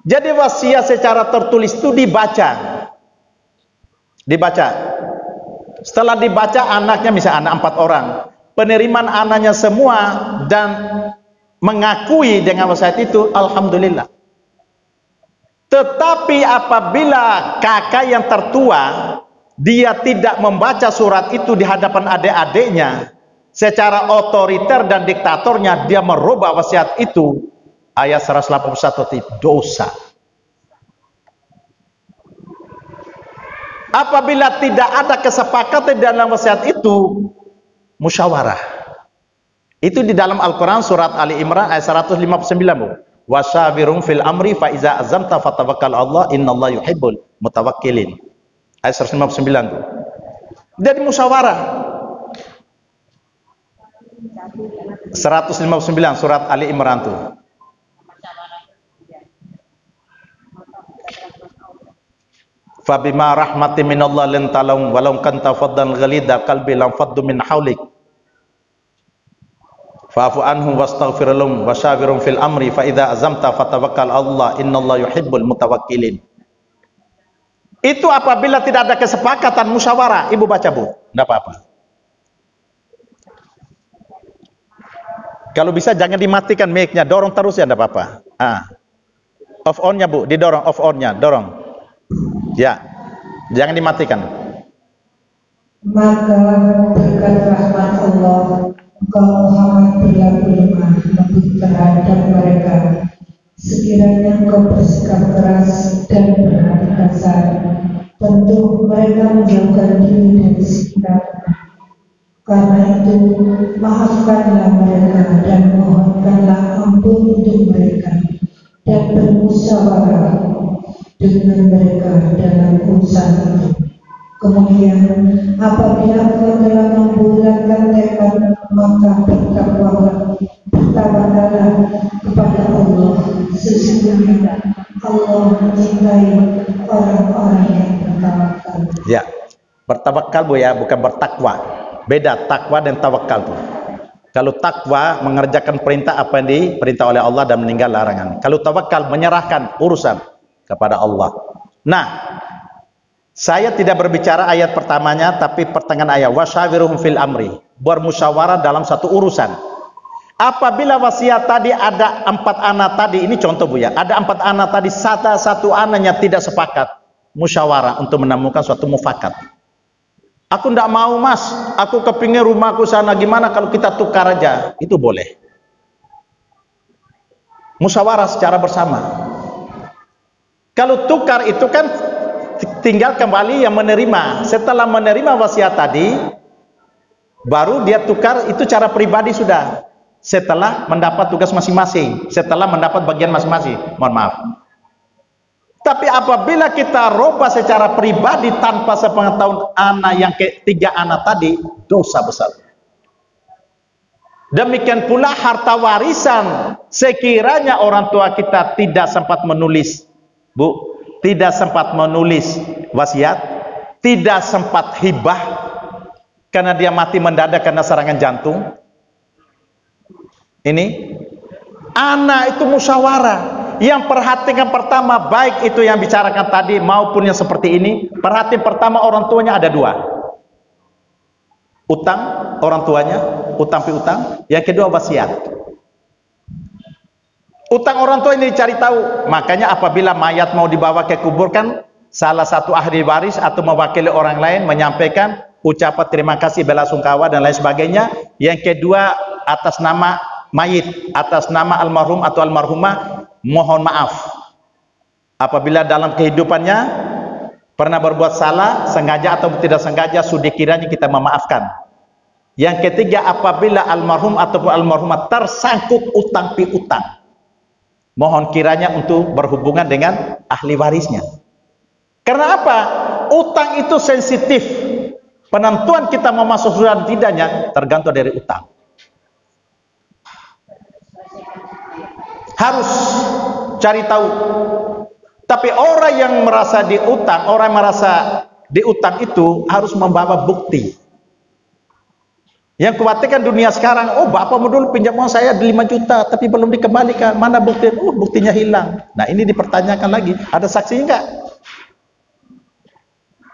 Jadi wasiat secara tertulis itu dibaca. Setelah dibaca, anaknya misalnya anak 4 orang, penerimaan anaknya semua dan mengakui dengan wasiat itu, alhamdulillah. Tetapi apabila kakak yang tertua dia tidak membaca surat itu di hadapan adik-adiknya, secara otoriter dan diktatornya dia merubah wasiat itu, ayat 181 dosa. Apabila tidak ada kesepakatan dalam wasiat itu, musyawarah. Itu di dalam Al-Quran surat Ali Imran ayat 159, Bu. Wasyawirhum fil amri fa iza azamta fatawakkal Allah innallaha yuhibbul mutawakkilin. Ayat 159 tuh. Jadi musyawarah. 159 surat Ali Imran tuh. Fabima rahmati minallah lintalahum walau kanta faddan ghalidha qalbi lam faddu min haulik fa'fu anhum wastaghfir lahum wasyawirhum fil amri fa idza azamta fatawakkal Allah innallaha yuhibbul mutawakkilin. Itu apabila tidak ada kesepakatan musyawarah. Ibu baca, Bu, enggak apa-apa. Kalau bisa jangan dimatikan mic-nya, dorong terus ya, enggak apa-apa. Off on-nya, Bu, didorong off on-nya, dorong. Ya, jangan dimatikan. Maka berkat rahmat Allah, engkau Muhammad berlaku lemah lembut terhadap mereka. Sekiranya engkau bersikap keras dan berhati kasar, tentu mereka menjauhkan diri dari sekitarnya. Karena itu, maafkanlah mereka dan mohonkanlah ampun untuk mereka dan bermusyawarah dengan mereka dalam urusan itu. Kemudian apabila engkau telah membulatkan tekad, maka bertakwalah kepada Allah. Sesungguhnya Allah mencintai orang-orang yang bertawakal. Ya, bertawakal, Bu, ya, bukan bertakwa. Beda takwa dan tawakal tuh. Kalau takwa mengerjakan perintah apa yang diperintah oleh Allah dan meninggal larangan. Kalau tawakal menyerahkan urusan kepada Allah. Nah, saya tidak berbicara ayat pertamanya, tapi pertengahan ayat wasyawirhum fil amri, bermusyawarah dalam satu urusan. Apabila wasiat tadi ada 4 anak tadi, ini contoh, Bu, ya, ada 4 anak tadi, satu anaknya tidak sepakat, musyawarah untuk menemukan suatu mufakat. Aku tidak mau mas, aku kepingin rumahku sana, gimana kalau kita tukar aja? Itu boleh. Musyawarah secara bersama. Kalau tukar itu kan tinggal kembali yang menerima. Setelah menerima wasiat tadi, baru dia tukar, itu cara pribadi sudah. Setelah mendapat tugas masing-masing, setelah mendapat bagian masing-masing. Mohon maaf. Tapi apabila kita rubah secara pribadi tanpa sepengetahuan anak yang ketiga anak tadi, dosa besar. Demikian pula harta warisan, sekiranya orang tua kita tidak sempat menulis, Bu, tidak sempat menulis wasiat, tidak sempat hibah karena dia mati mendadak karena serangan jantung. Ini anak itu musyawarah. Yang perhatikan pertama, baik itu yang bicarakan tadi maupun yang seperti ini, perhatian pertama orang tuanya ada dua. Utang orang tuanya, utang piutang. Yang kedua wasiat. Utang orang tua ini dicari tahu. Makanya apabila mayat mau dibawa ke kubur kan, salah satu ahli waris atau mewakili orang lain menyampaikan ucapan terima kasih, bela sungkawa dan lain sebagainya. Yang kedua atas nama mayit, atas nama almarhum atau almarhumah, mohon maaf apabila dalam kehidupannya pernah berbuat salah, sengaja atau tidak sengaja, sudah kiranya kita memaafkan. Yang ketiga, apabila almarhum ataupun almarhumah tersangkut utang piutang, mohon kiranya untuk berhubungan dengan ahli warisnya. Karena apa? Utang itu sensitif. Penentuan kita mau masuk surga tidaknya tergantung dari utang. Harus cari tahu. Tapi orang yang merasa diutang, orang yang merasa diutang itu harus membawa bukti. Yang khawatirkan dunia sekarang, oh bapakmu dulu pinjam uang saya 5 juta tapi belum dikembalikan, mana bukti? Oh buktinya hilang. Nah ini dipertanyakan lagi, ada saksi enggak?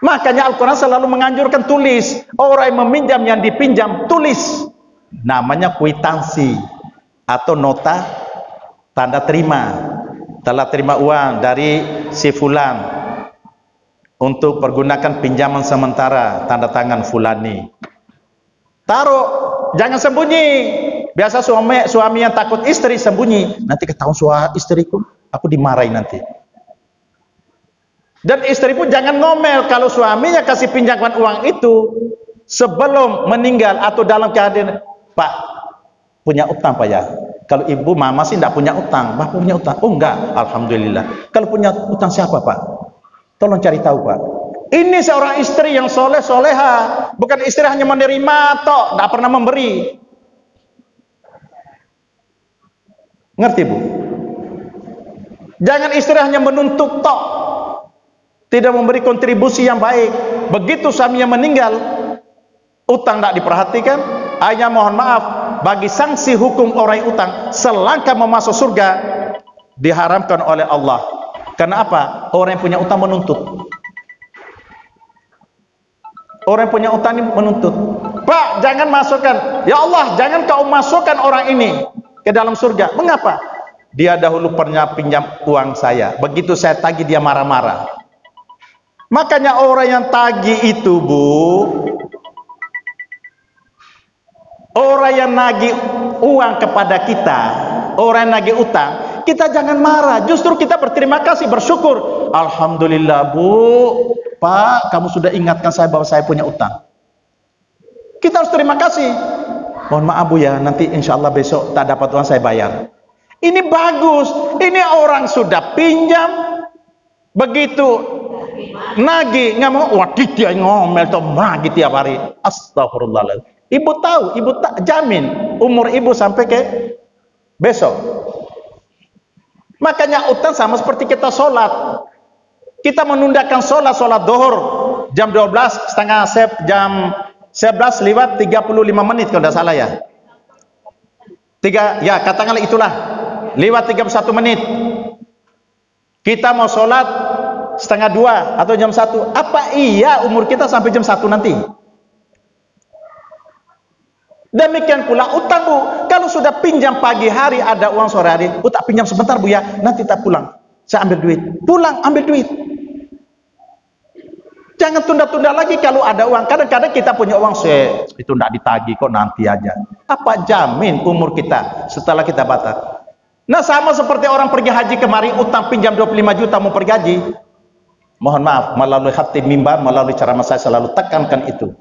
Makanya Al-Quran selalu menganjurkan tulis. Orang yang meminjam, yang dipinjam, tulis. Namanya kwitansi atau nota tanda terima, telah terima uang dari si fulan untuk pergunakan pinjaman sementara, tanda tangan fulani. Taruh, jangan sembunyi. Biasa suami yang takut istri sembunyi, nanti ketahuan istriku, aku dimarahin nanti. Dan istri pun jangan ngomel kalau suaminya kasih pinjaman uang itu sebelum meninggal atau dalam keadaan, Pak punya utang Pak ya. Kalau ibu mama sih tidak punya utang, bapak punya utang. Oh enggak, alhamdulillah. Kalau punya utang siapa Pak? Tolong cari tahu Pak. Ini seorang istri yang soleh soleha, bukan istri hanya menerima toh, tidak pernah memberi. Ngerti Bu? Jangan istri hanya menuntut toh, tidak memberi kontribusi yang baik. Begitu suaminya meninggal, utang tidak diperhatikan, hanya mohon maaf. Bagi sanksi hukum orang yang utang, selangkah mau masuk surga diharamkan oleh Allah. Karena apa? Orang yang punya utang menuntut. Orang yang punya utang ini menuntut. Pak, jangan masukkan. Ya Allah, jangan kau masukkan orang ini ke dalam surga. Mengapa? Dia dahulu pernah pinjam uang saya. Begitu saya tagih dia marah-marah. Makanya orang yang tagih itu Bu, orang yang nagih uang kepada kita, orang yang nagih utang, kita jangan marah, justru kita berterima kasih, bersyukur. Alhamdulillah Bu, Pak, kamu sudah ingatkan saya bahwa saya punya utang. Kita harus terima kasih. Mohon maaf Bu ya, nanti insya Allah besok tak dapat uang saya bayar. Ini bagus, ini orang sudah pinjam, begitu nagih, nggak mau, waduh dia ngomel tuh nagih tiap hari. Astagfirullahaladzim. Ibu tahu, ibu tak jamin umur ibu sampai ke besok. Makanya utang sama seperti kita sholat. Kita menundakan sholat dohor jam 12, jam 11 lewat 35 menit kalau tidak salah ya. Ya katakanlah itulah, lewat 31 menit. Kita mau sholat 1:30 atau jam 1. Apa iya umur kita sampai jam 1 nanti? Demikian pula utang Bu, kalau sudah pinjam pagi hari ada uang sore hari, tak pinjam sebentar Bu ya, nanti tak pulang, saya ambil duit, pulang ambil duit. Jangan tunda-tunda lagi kalau ada uang. Kadang-kadang kita punya uang, itu tidak ditagih kok, nanti aja. Apa jamin umur kita setelah kita batal? Nah, sama seperti orang pergi haji kemarin, utang pinjam 25 juta mau pergi haji. Mohon maaf, melalui khatib mimbar, melalui ceramah saya selalu tekankan itu.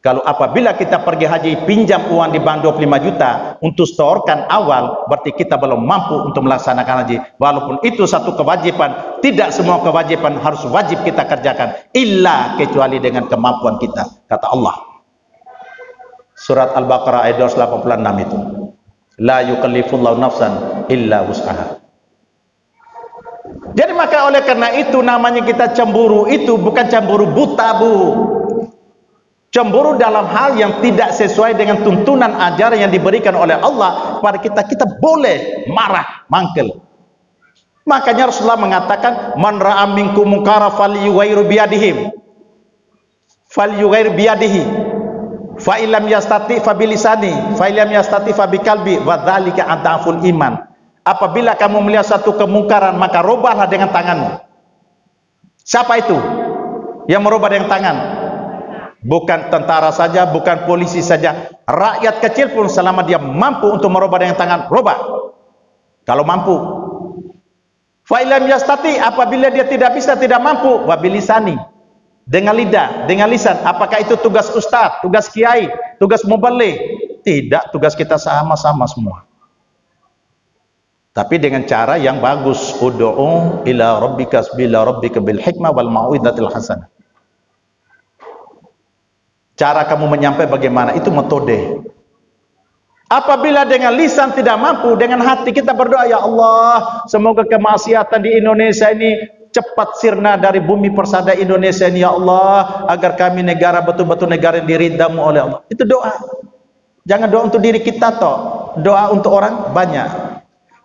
Kalau apabila kita pergi haji, pinjam uang di bank 25 juta untuk setorkan awal, berarti kita belum mampu untuk melaksanakan haji. Walaupun itu satu kewajiban, tidak semua kewajiban harus wajib kita kerjakan. Illa kecuali dengan kemampuan kita, kata Allah. Surat Al-Baqarah ayat 286 itu. La yukallifullahu nafsan illa wus'aha. Jadi maka oleh karena itu namanya kita cemburu itu bukan cemburu buta, Bu. Cemburu dalam hal yang tidak sesuai dengan tuntunan ajaran yang diberikan oleh Allah pada kita, kita boleh marah, mangkel. Makanya Rasulullah mengatakan, man ra'a minkum munkara falyughayyir biyadihi. Falyughayyir biyadihi. Fa illam yastati fa bilisani, fa illam yastati fa biqalbi, wa dzalika adaful iman. Apabila kamu melihat satu kemungkaran, maka robahlah dengan tanganmu. Siapa itu yang merubah dengan tangan? Bukan tentara saja, bukan polisi saja, rakyat kecil pun selama dia mampu untuk merubah dengan tangan, robah. Kalau mampu. Fa illam yastati, apabila dia tidak bisa, tidak mampu, wa bilisani, dengan lidah, dengan lisan. Apakah itu tugas ustaz, tugas kiai, tugas mubaligh? Tidak, tugas kita sama-sama semua. Tapi dengan cara yang bagus. Ud'u ila rabbika bil hikmah wal mau'izatil hasanah. Cara kamu menyampaikan bagaimana, itu metode. Apabila dengan lisan tidak mampu, dengan hati kita berdoa, ya Allah, semoga kemaksiatan di Indonesia ini cepat sirna dari bumi persada Indonesia ini, ya Allah, agar kami negara betul-betul negara yang diridhamu oleh Allah. Itu doa. Jangan doa untuk diri kita toh, doa untuk orang banyak.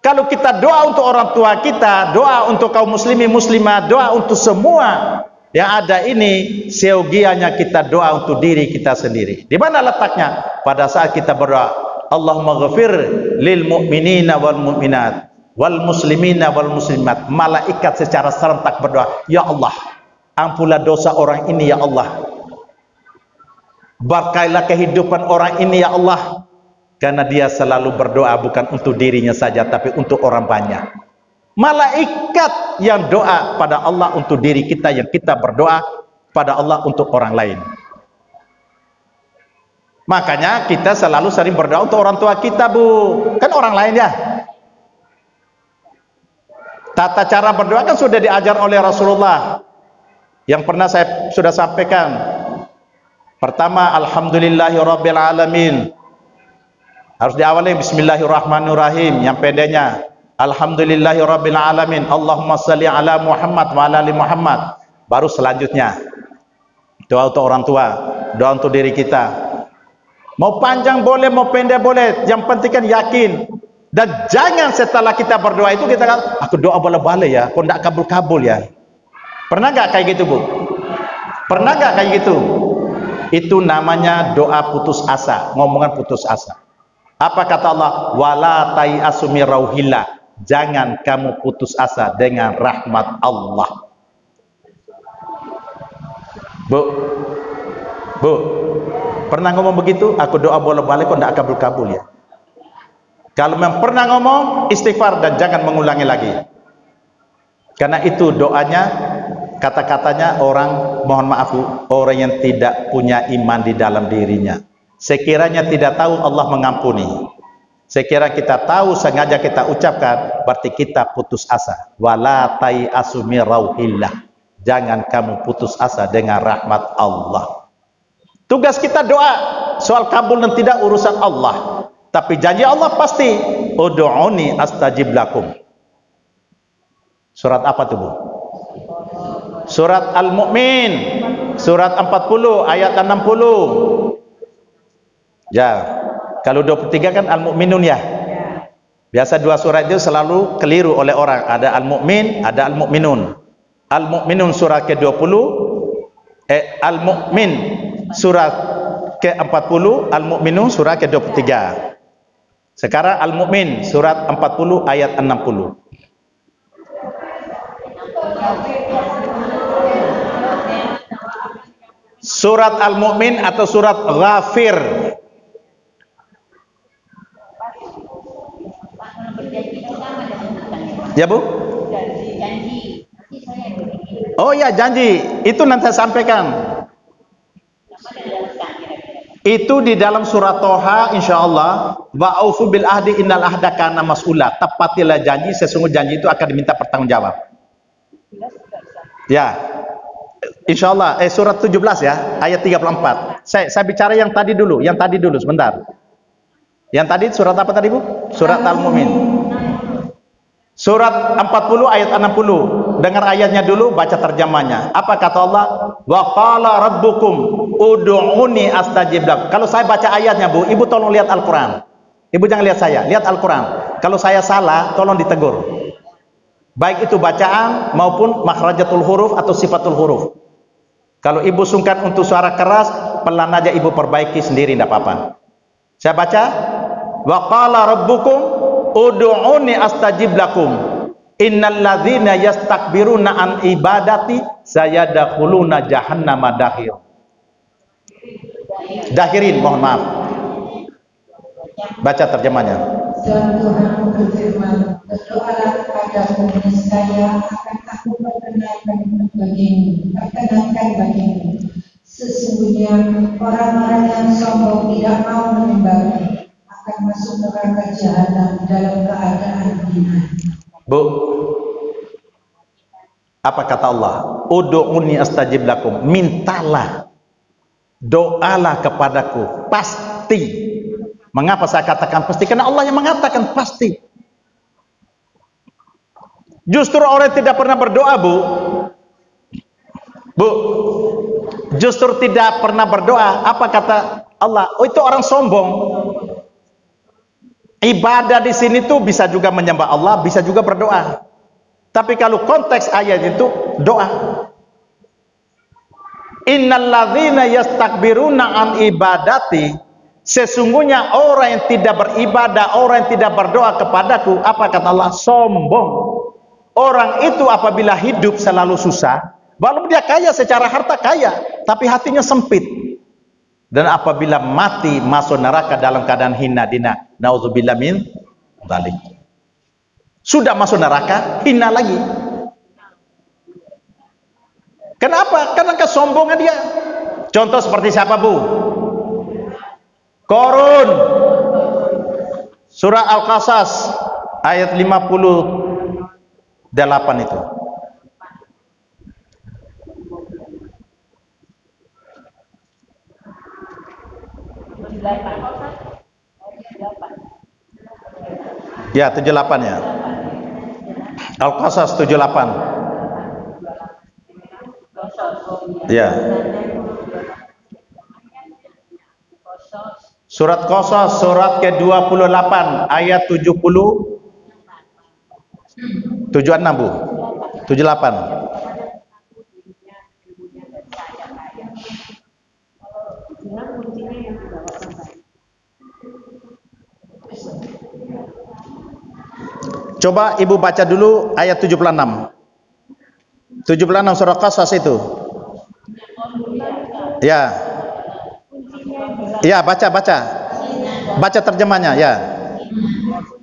Kalau kita doa untuk orang tua kita, doa untuk kaum muslimin muslimah, doa untuk semua yang ada ini, seyogianya kita doa untuk diri kita sendiri. Di mana letaknya? Pada saat kita berdoa, Allahumma ghafir lil mu'minina wal mu'minat wal muslimina wal muslimat. Malaikat secara serentak berdoa, ya Allah, ampunlah dosa orang ini, ya Allah. Berkailah kehidupan orang ini, ya Allah. Karena dia selalu berdoa bukan untuk dirinya saja, tapi untuk orang banyak. Malaikat yang doa pada Allah untuk diri kita, yang kita berdoa pada Allah untuk orang lain. Makanya kita selalu sering berdoa untuk orang tua kita, Bu. Kan orang lain ya. Tata cara berdoa kan sudah diajar oleh Rasulullah. Yang pernah saya sudah sampaikan. Pertama, alhamdulillahirabbil alamin. Harus diawali bismillahirrahmanirrahim, yang pendeknya. Alhamdulillahirabbil alamin. Allahumma shalli ala Muhammad wa ala ali Muhammad. Baru selanjutnya doa untuk orang tua, doa untuk diri kita. Mau panjang boleh, mau pendek boleh, yang penting kan yakin. Dan jangan setelah kita berdoa itu kita kata, aku doa boleh-boleh ya, kok enggak kabul-kabul ya. Pernah enggak kayak gitu, Bu? Pernah enggak kayak gitu? Itu namanya doa putus asa, ngomongan putus asa. Apa kata Allah? Wala tayasu min rauhillah. Jangan kamu putus asa dengan rahmat Allah. Bu, pernah ngomong begitu? Aku doa bolak-balik kok tidak kabul-kabul ya. Kalau memang pernah ngomong, istighfar dan jangan mengulangi lagi. Karena itu doanya, kata-katanya orang, mohon maaf Bu, orang yang tidak punya iman di dalam dirinya. Sekiranya tidak tahu, Allah mengampuni. Sekira kita tahu, sengaja kita ucapkan, berarti kita putus asa. Wala tayasu min rauhillah. Jangan kamu putus asa dengan rahmat Allah. Tugas kita doa. Soal kabul dan tidak urusan Allah. Tapi janji Allah pasti. Ud'uni astajib lakum. Surat apa tuh, Bu? Surat Al-Mu'min. Surat 40 ayat 60. Ya. Kalau 23 kan Al-Mu'minun ya. Biasa dua surat itu selalu keliru oleh orang. Ada Al-Mu'min, ada Al-Mu'minun. Al-Mu'minun surat ke-20, Al-Mu'min surat ke-40, Al-Mu'minun surat ke-23. Sekarang Al-Mu'min surat 40 ayat 60. Surat Al-Mu'min atau surat Ghafir? Ya Bu? Oh ya, janji. Itu nanti saya sampaikan. Itu di dalam surat Toha, insyaallah, wa'ufu bil ahdi innal ahda kana mas'ula. Tepatilah janji, sesungguhnya janji itu akan diminta pertanggungjawab. Ya. Insyaallah, surat 17 ya, ayat 34. Saya bicara yang tadi dulu sebentar. Yang tadi surat apa tadi Bu? Surat Al-Mu'min. Surat 40 ayat 60. Dengar ayatnya dulu, baca terjemahnya. Apa kata Allah? Wa qala rabbukum ud'uni astajib lakum. Kalau saya baca ayatnya Bu, Ibu tolong lihat Al-Qur'an. Ibu jangan lihat saya, lihat Al-Qur'an. Kalau saya salah, tolong ditegur. Baik itu bacaan maupun makhrajatul huruf atau sifatul huruf. Kalau Ibu sungkan untuk suara keras, pelan aja Ibu perbaiki sendiri, tidak apa-apa. Saya baca, wa qala rabbukum ud'uni astajib lakum innal ladzina yastakbiruna an ibadati sayadkhuluna jahannama dakhirin. Mohon maaf. Baca terjemahnya. Dan Tuhan berfirman, berdoalah kepadaku, niscaya akan aku perkenankan bagimu. Sesungguhnya orang-orang yang sombong tidak mau menyembahmu akan masuk neraka jahanam dalam keadaan hina. Bu, apa kata Allah? Ud'uni astajib lakum. Mintalah, doalah kepadaku, pasti. Mengapa saya katakan pasti? Karena Allah yang mengatakan pasti. Justru orang yang tidak pernah berdoa, Bu, justru tidak pernah berdoa. Apa kata Allah? Oh, itu orang sombong. Ibadah di sini tuh bisa juga menyembah Allah, bisa juga berdoa. Tapi kalau konteks ayat itu doa. Innal ladzina yastakbiruna an ibadati. Sesungguhnya orang yang tidak beribadah, orang yang tidak berdoa kepadaku, apa kata Allah? Sombong. Orang itu apabila hidup selalu susah, walaupun dia kaya secara harta kaya, tapi hatinya sempit. Dan apabila mati masuk neraka dalam keadaan hina dina. Nauzubillah min dzalik. Sudah masuk neraka, hina lagi. Kenapa? Karena kesombongan dia. Contoh seperti siapa, Bu? Qarun. Surah Al-Qasas ayat 58 itu. Ya, 78 ya. Al-Qasas 78. Ya. Surat Qasas surat ke-28 ayat 76 Bu. 78. Coba Ibu baca dulu ayat 76. 76 surat Qasas itu. Ya. Ya, baca terjemahnya ya.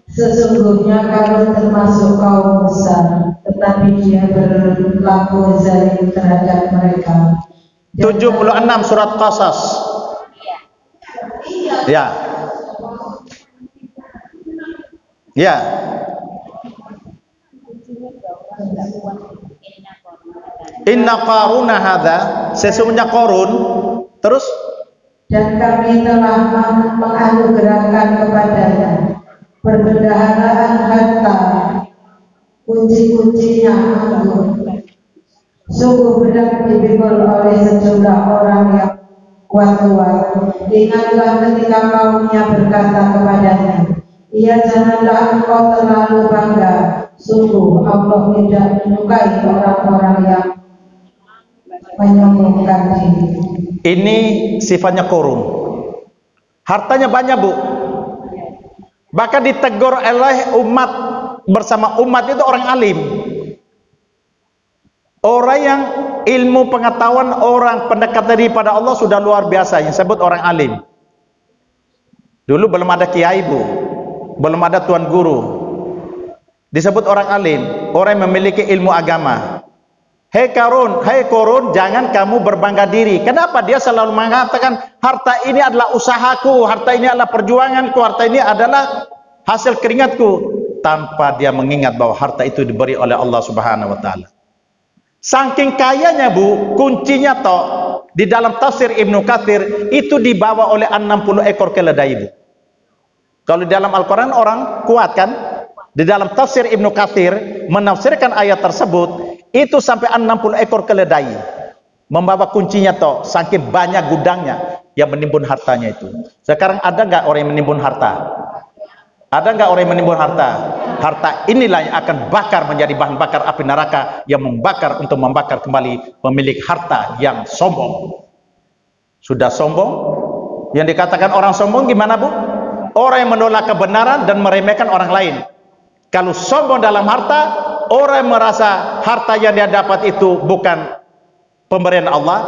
Sesungguhnya kamu termasuk kaum besar, tetapi dia berlaku zalim terhadap mereka. 76 surat Qasas. Ya. Ya. Inna qaruna hadza, sesungguhnya Qarun, terus dan kami telah menganugerahkan kepadanya perbendaharaan harta, kunci-kuncinya anggur. Sungguh berat dipikul oleh sejumlah orang yang kuat-kuat. Ingatlah ketika kaumnya berkata kepadanya, ya janganlah engkau terlalu bangga. Sungguh Allah tidak menyukai orang-orang yang menyombongkan diri. Ini sifatnya Qarun. Hartanya banyak, Bu. Bahkan ditegur oleh umat, bersama umat itu orang alim. Orang yang ilmu pengetahuan, orang pendekat daripada Allah sudah luar biasa, yang disebut orang alim. Dulu belum ada kiai bu, belum ada tuan guru. Disebut orang alim, orang yang memiliki ilmu agama. Hei Korun, jangan kamu berbangga diri. Kenapa? Dia selalu mengatakan harta ini adalah usahaku, harta ini adalah perjuanganku, harta ini adalah hasil keringatku, tanpa dia mengingat bahwa harta itu diberi oleh Allah Subhanahu wa taala. Saking kayanya bu, kuncinya toh di dalam tafsir Ibnu Katsir itu dibawa oleh 60 ekor keledai bu. Kalau di dalam Al-Quran orang kuat kan? Di dalam tafsir Ibnu Katsir menafsirkan ayat tersebut, itu sampai 60 ekor keledai membawa kuncinya toh, saking banyak gudangnya yang menimbun hartanya itu. Sekarang ada nggak orang yang menimbun harta? Ada nggak orang yang menimbun harta? Harta inilah yang akan bakar menjadi bahan bakar api neraka, yang membakar untuk membakar kembali pemilik harta yang sombong. Sudah sombong, yang dikatakan orang sombong gimana bu? Orang yang menolak kebenaran dan meremehkan orang lain. Kalau sombong dalam harta, orang yang merasa harta yang dia dapat itu bukan pemberian Allah,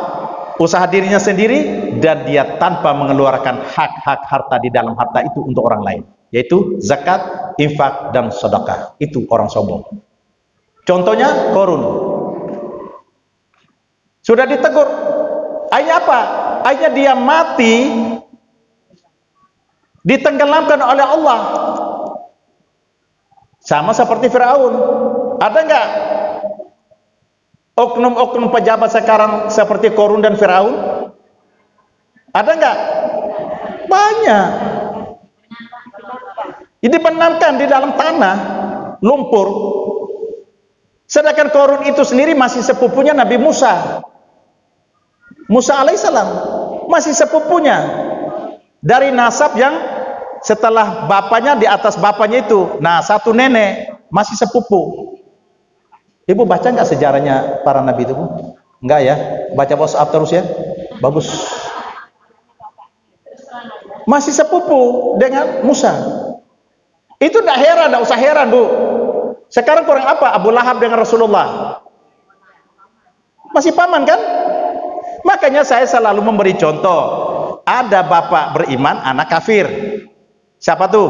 usaha dirinya sendiri, dan dia tanpa mengeluarkan hak-hak harta di dalam harta itu untuk orang lain, yaitu zakat, infak, dan sedekah. Itu orang sombong. Contohnya Korun. Sudah ditegur. Akhirnya apa? Akhirnya dia mati ditenggelamkan oleh Allah. Sama seperti Firaun. Ada nggak oknum-oknum pejabat sekarang seperti Korun dan Firaun? Ada nggak? Banyak. Ini dibenamkan di dalam tanah lumpur. Sedangkan Korun itu sendiri masih sepupunya Nabi Musa. Musa alaihissalam masih sepupunya dari nasab yang setelah bapaknya, di atas bapaknya itu, nah satu nenek masih sepupu. Ibu baca nggak sejarahnya para nabi itu bu? Enggak ya? Baca WhatsApp terus ya, bagus. Masih sepupu dengan Musa. Itu tidak heran, tidak usah heran bu. Sekarang kurang apa Abu Lahab dengan Rasulullah? Masih paman kan? Makanya saya selalu memberi contoh. Ada bapak beriman, anak kafir. Siapa tuh?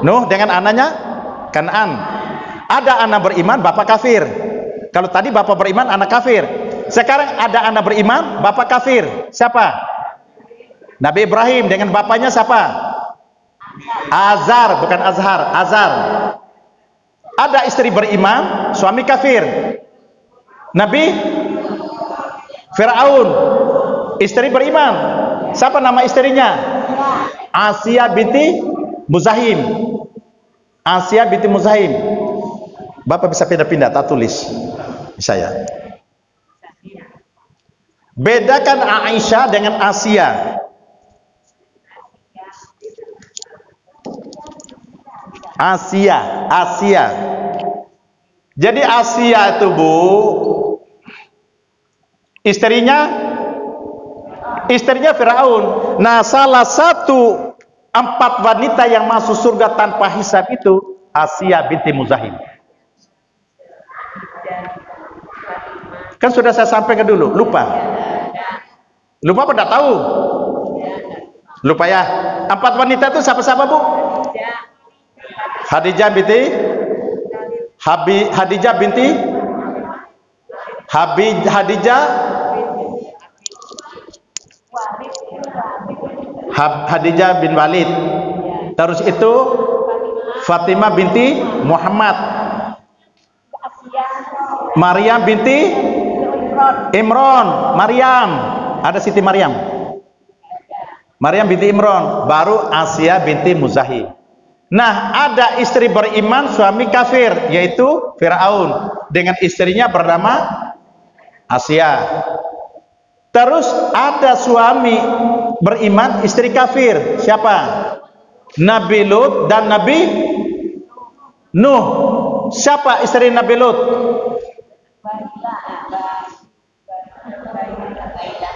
Nuh dengan anaknya Kan'an. Ada anak beriman, bapak kafir. Kalau tadi bapak beriman, anak kafir. Sekarang ada anak beriman, bapak kafir. Siapa? Nabi Ibrahim dengan bapaknya siapa? Azar, bukan Azhar, Azar. Ada istri beriman, suami kafir. Nabi Firaun, istri beriman. Siapa nama istrinya? Asia binti Muzahim. Asia binti Muzahim. Bapak bisa pindah-pindah, tak tulis. Bisa ya. Bedakan Aisyah dengan Asia. Asia. Jadi Asia itu bu, istrinya Firaun. Nah, salah satu 4 wanita yang masuk surga tanpa hisab itu Asia binti Muzahim. Kan sudah saya sampaikan dulu, lupa apa tidak tahu? Lupa ya. 4 wanita itu siapa-siapa bu? Khadijah bin Walid. Terus itu Fatimah binti Muhammad. Maryam binti Imran. Maryam, ada Siti Maryam. Maryam binti Imran, baru Asia binti Muzahim. Nah, ada istri beriman, suami kafir, yaitu Firaun dengan istrinya bernama Asia. Terus ada suami beriman, istri kafir. Siapa? Nabi Lut dan Nabi Nuh. Siapa istri Nabi Lut?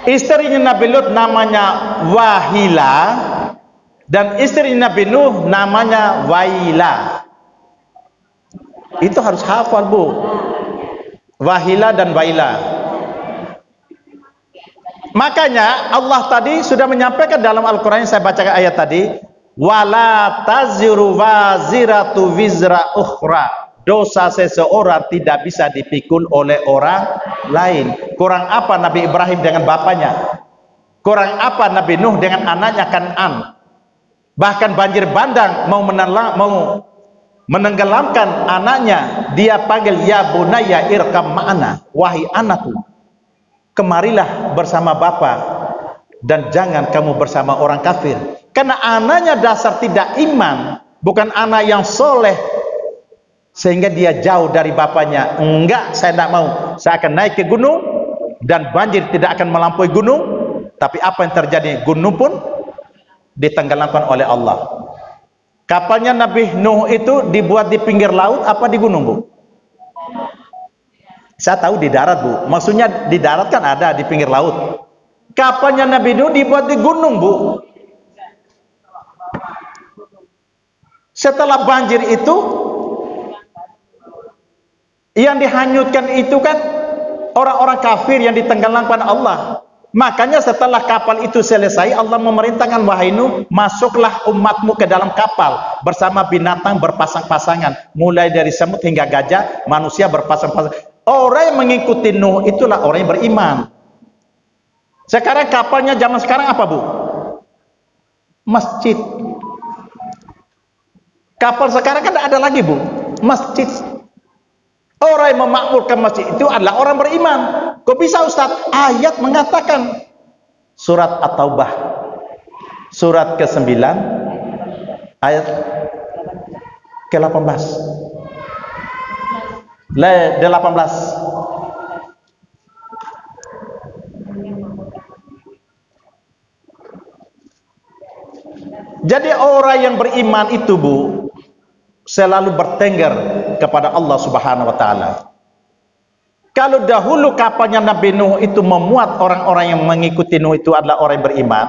Istrinya Nabi Lut namanya Wahila, dan istri Nabi Nuh namanya Waila. Itu harus hafal bu. Wahila dan Waila. Makanya Allah tadi sudah menyampaikan dalam Al-Quran yang saya bacakan ayat tadi, wala taziru waziratu wizra ukhra. Dosa seseorang tidak bisa dipikul oleh orang lain. Kurang apa Nabi Ibrahim dengan bapaknya? Kurang apa Nabi Nuh dengan anaknya Kan'an? Bahkan banjir bandang mau menenggelamkan anaknya, dia panggil ya bunayya irkam ma'ana, wahai anakku, kemarilah bersama bapa dan jangan kamu bersama orang kafir. Karena anaknya dasar tidak iman, bukan anak yang soleh, sehingga dia jauh dari bapaknya. Enggak, saya tidak mau, saya akan naik ke gunung dan banjir tidak akan melampaui gunung. Tapi apa yang terjadi? Gunung pun ditenggelamkan oleh Allah. Kapalnya Nabi Nuh itu dibuat di pinggir laut apa di gunung, Bu? Saya tahu di darat, Bu. Maksudnya di darat kan ada, di pinggir laut. Kapalnya Nabi Nuh dibuat di gunung, Bu. Setelah banjir itu, yang dihanyutkan itu kan orang-orang kafir yang ditenggelamkan Allah. Makanya setelah kapal itu selesai, Allah memerintahkan, wahai Nuh, masuklah umatmu ke dalam kapal bersama binatang berpasang-pasangan, mulai dari semut hingga gajah, manusia berpasang-pasangan. Orang yang mengikuti Nuh itulah orang yang beriman. Sekarang kapalnya zaman sekarang apa, Bu? Masjid. Kapal sekarang kan tidak ada lagi, Bu, masjid. Orang yang memakmurkan masjid itu adalah orang beriman. Kok bisa, Ustaz? Ayat mengatakan, surat At-Taubah surat ke-9 ayat ke-18. 18. Jadi orang yang beriman itu, Bu, selalu bertengger kepada Allah Subhanahu wa taala. Kalau dahulu kapalnya Nabi Nuh itu memuat orang-orang yang mengikuti Nuh itu adalah orang yang beriman.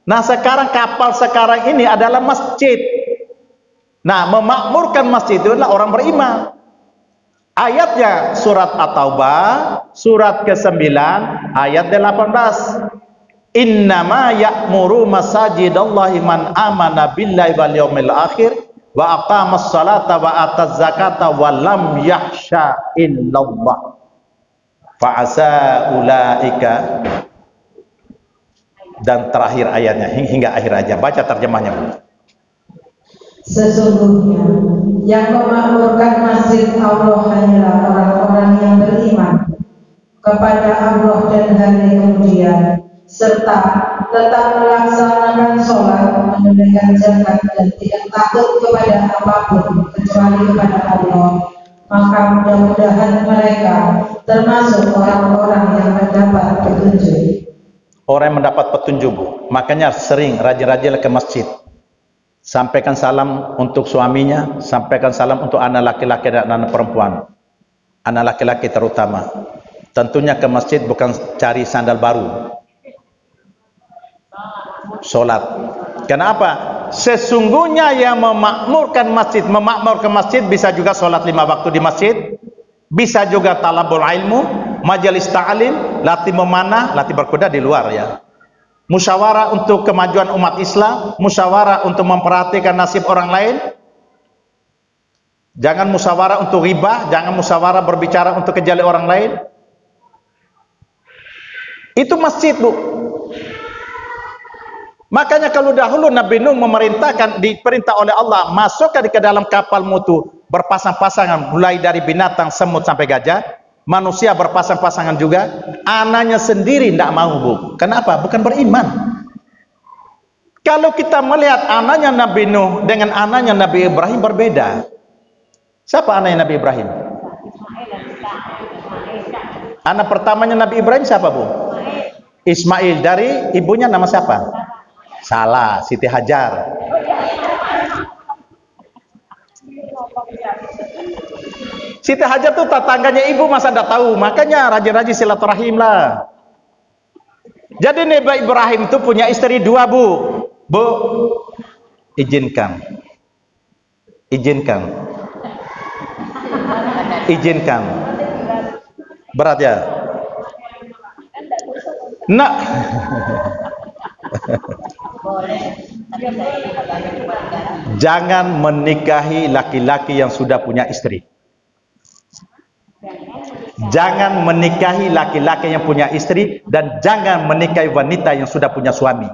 Nah, sekarang kapal sekarang ini adalah masjid. Nah, memakmurkan masjid itu adalah orang beriman. Ayatnya surat At-Taubah surat ke-9 ayat 18. Innama ya'muru masajidallahi man amana billahi wal yawmil akhir wa aqamas salata wa ataz zakata wa lam yahsha illallah fa asa ulaika. Dan terakhir ayatnya hingga akhir aja, baca terjemahnya, Bu. Sesungguhnya yang memakmurkan masjid Allah hanyalah orang-orang yang beriman kepada Allah dan hari kemudian, serta tetap melaksanakan sholat, menunaikan zakat, dan tidak takut kepada apapun kecuali kepada Allah. Maka mudah-mudahan mereka termasuk orang-orang yang mendapat petunjuk. Orang yang mendapat petunjuk, Bu. Makanya sering rajin-rajin ke masjid. Sampaikan salam untuk suaminya, sampaikan salam untuk anak laki-laki dan anak perempuan. Anak laki-laki terutama. Tentunya ke masjid bukan cari sandal baru. Sholat. Kenapa? Sesungguhnya yang memakmurkan masjid bisa juga sholat 5 waktu di masjid, bisa juga talabul ilmu, majelis ta'lim, latih memanah, latih berkuda di luar, ya. Musyawarah untuk kemajuan umat Islam, musyawarah untuk memperhatikan nasib orang lain. Jangan musyawarah untuk riba, jangan musyawarah berbicara untuk kejelekan orang lain. Itu masjid, Bu. Makanya kalau dahulu Nabi Nuh memerintahkan, diperintah oleh Allah, masukkan ke dalam kapal mutu berpasang-pasangan, mulai dari binatang, semut sampai gajah. Manusia berpasang-pasangan juga. Anaknya sendiri tidak mau, Bu. Kenapa? Bukan beriman. Kalau kita melihat anaknya Nabi Nuh dengan anaknya Nabi Ibrahim berbeda. Siapa anaknya Nabi Ibrahim? Anak pertamanya Nabi Ibrahim siapa, Bu? Ismail. Dari ibunya nama siapa? Salah, Siti Hajar. Siti Hajar tuh tetangganya ibu, masa tidak tahu? Makanya rajin-rajin silaturahim lah. Jadi Nabi Ibrahim itu punya istri 2, Bu. Bu, izinkan. Berat ya? Nah. Jangan menikahi laki-laki yang sudah punya istri. Jangan menikahi laki-laki yang punya istri, dan jangan menikahi wanita yang sudah punya suami.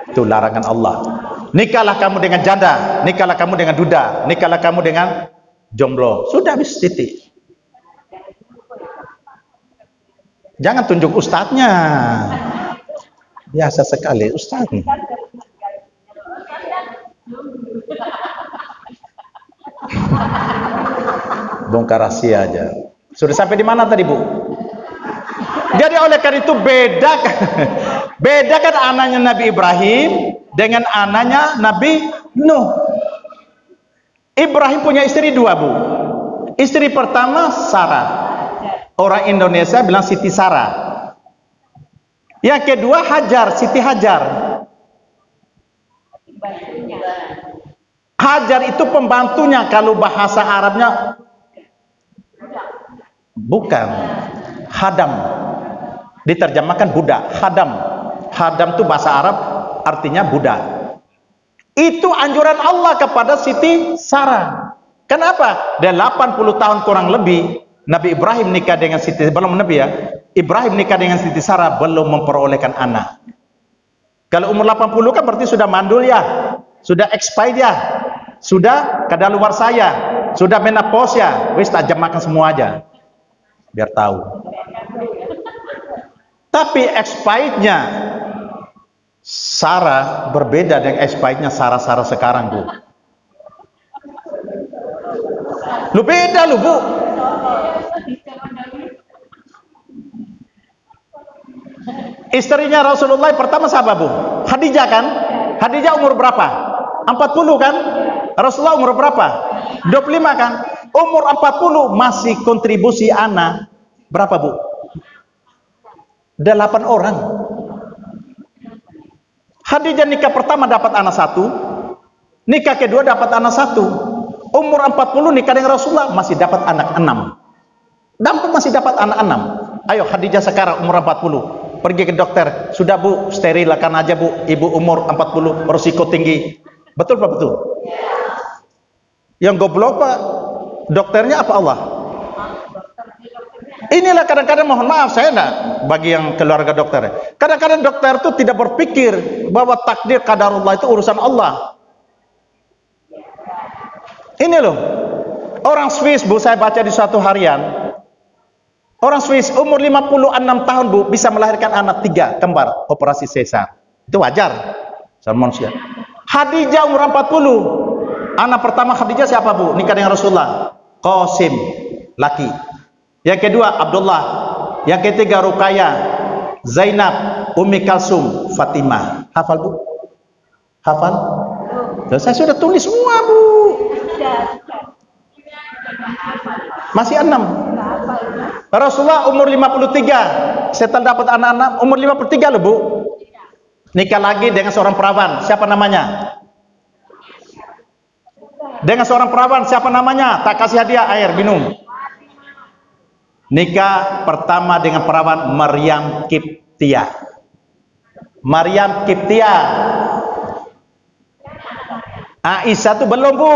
Itu larangan Allah. Nikahlah kamu dengan janda, nikahlah kamu dengan duda, nikahlah kamu dengan jomblo. Sudah, habis, titik. Jangan tunjuk ustadznya. Biasa sekali ustadz. Bongkar rahasia aja. Sudah sampai di mana tadi, Bu? Jadi oleh karena itu bedakan anaknya Nabi Ibrahim dengan anaknya Nabi Nuh. Ibrahim punya istri dua, Bu. Istri pertama Sarah. Orang Indonesia bilang Siti Sarah. Yang kedua Hajar, Siti Hajar. Hajar itu pembantunya, kalau bahasa Arabnya bukan Hadam, diterjemahkan budak. Hadam itu bahasa Arab artinya budak. Itu anjuran Allah kepada Siti Sarah. Kenapa? Dan 80 tahun kurang lebih Nabi Ibrahim nikah dengan Siti, belum Nabi ya, Ibrahim nikah dengan Siti Sarah, belum memperolehkan anak. Kalau umur 80 kan berarti sudah mandul ya, sudah expired ya, sudah kadaluarsa ya, sudah menopause ya. Wis tak makan semua aja, biar tahu. Tapi expirednya Sarah berbeda dengan expirednya Sarah sekarang, Bu. Lu beda lu, Bu. Istrinya Rasulullah pertama siapa, Bu? Khadijah kan? Khadijah umur berapa? 40 kan? Rasulullah umur berapa? 25 kan? Umur 40 masih kontribusi anak berapa, Bu? 8 orang. Khadijah nikah pertama dapat anak 1, nikah kedua dapat anak 1. Umur 40 nikah dengan Rasulullah masih dapat anak 6. Dapat masih dapat anak 6. Ayo Khadijah sekarang umur 40. Pergi ke dokter, sudah Bu, sterilkan aja Bu, ibu umur 40, risiko tinggi. Betul Pak, betul? Yang goblok Pak, dokternya apa Allah? Inilah kadang-kadang, mohon maaf saya enggak bagi yang keluarga dokter. Kadang-kadang dokter itu tidak berpikir bahwa takdir qadarullah itu urusan Allah. Ini loh, orang Swiss, Bu, saya baca di suatu harian. Orang Swiss umur 56 tahun, Bu, bisa melahirkan anak 3 kembar, operasi sesar. Itu wajar sama manusia. Khadijah umur 40. Anak pertama Khadijah siapa, Bu? Nikah dengan Rasulullah. Qasim, laki. Yang kedua Abdullah. Yang ketiga Ruqayyah, Zainab, Ummi Kalsum, Fatimah. Hafal, Bu? Hafal? Saya sudah tulis semua, Bu. Masih 6. Rasulullah umur 53 setelah dapat anak-anak, umur 53 loh, Bu. Nikah lagi dengan seorang perawan, siapa namanya? Dengan seorang perawan, siapa namanya? Tak kasih hadiah air minum. Nikah pertama dengan perawan Maryam Kiptiah. Maryam Kiptiah. Aisyah itu belum, Bu.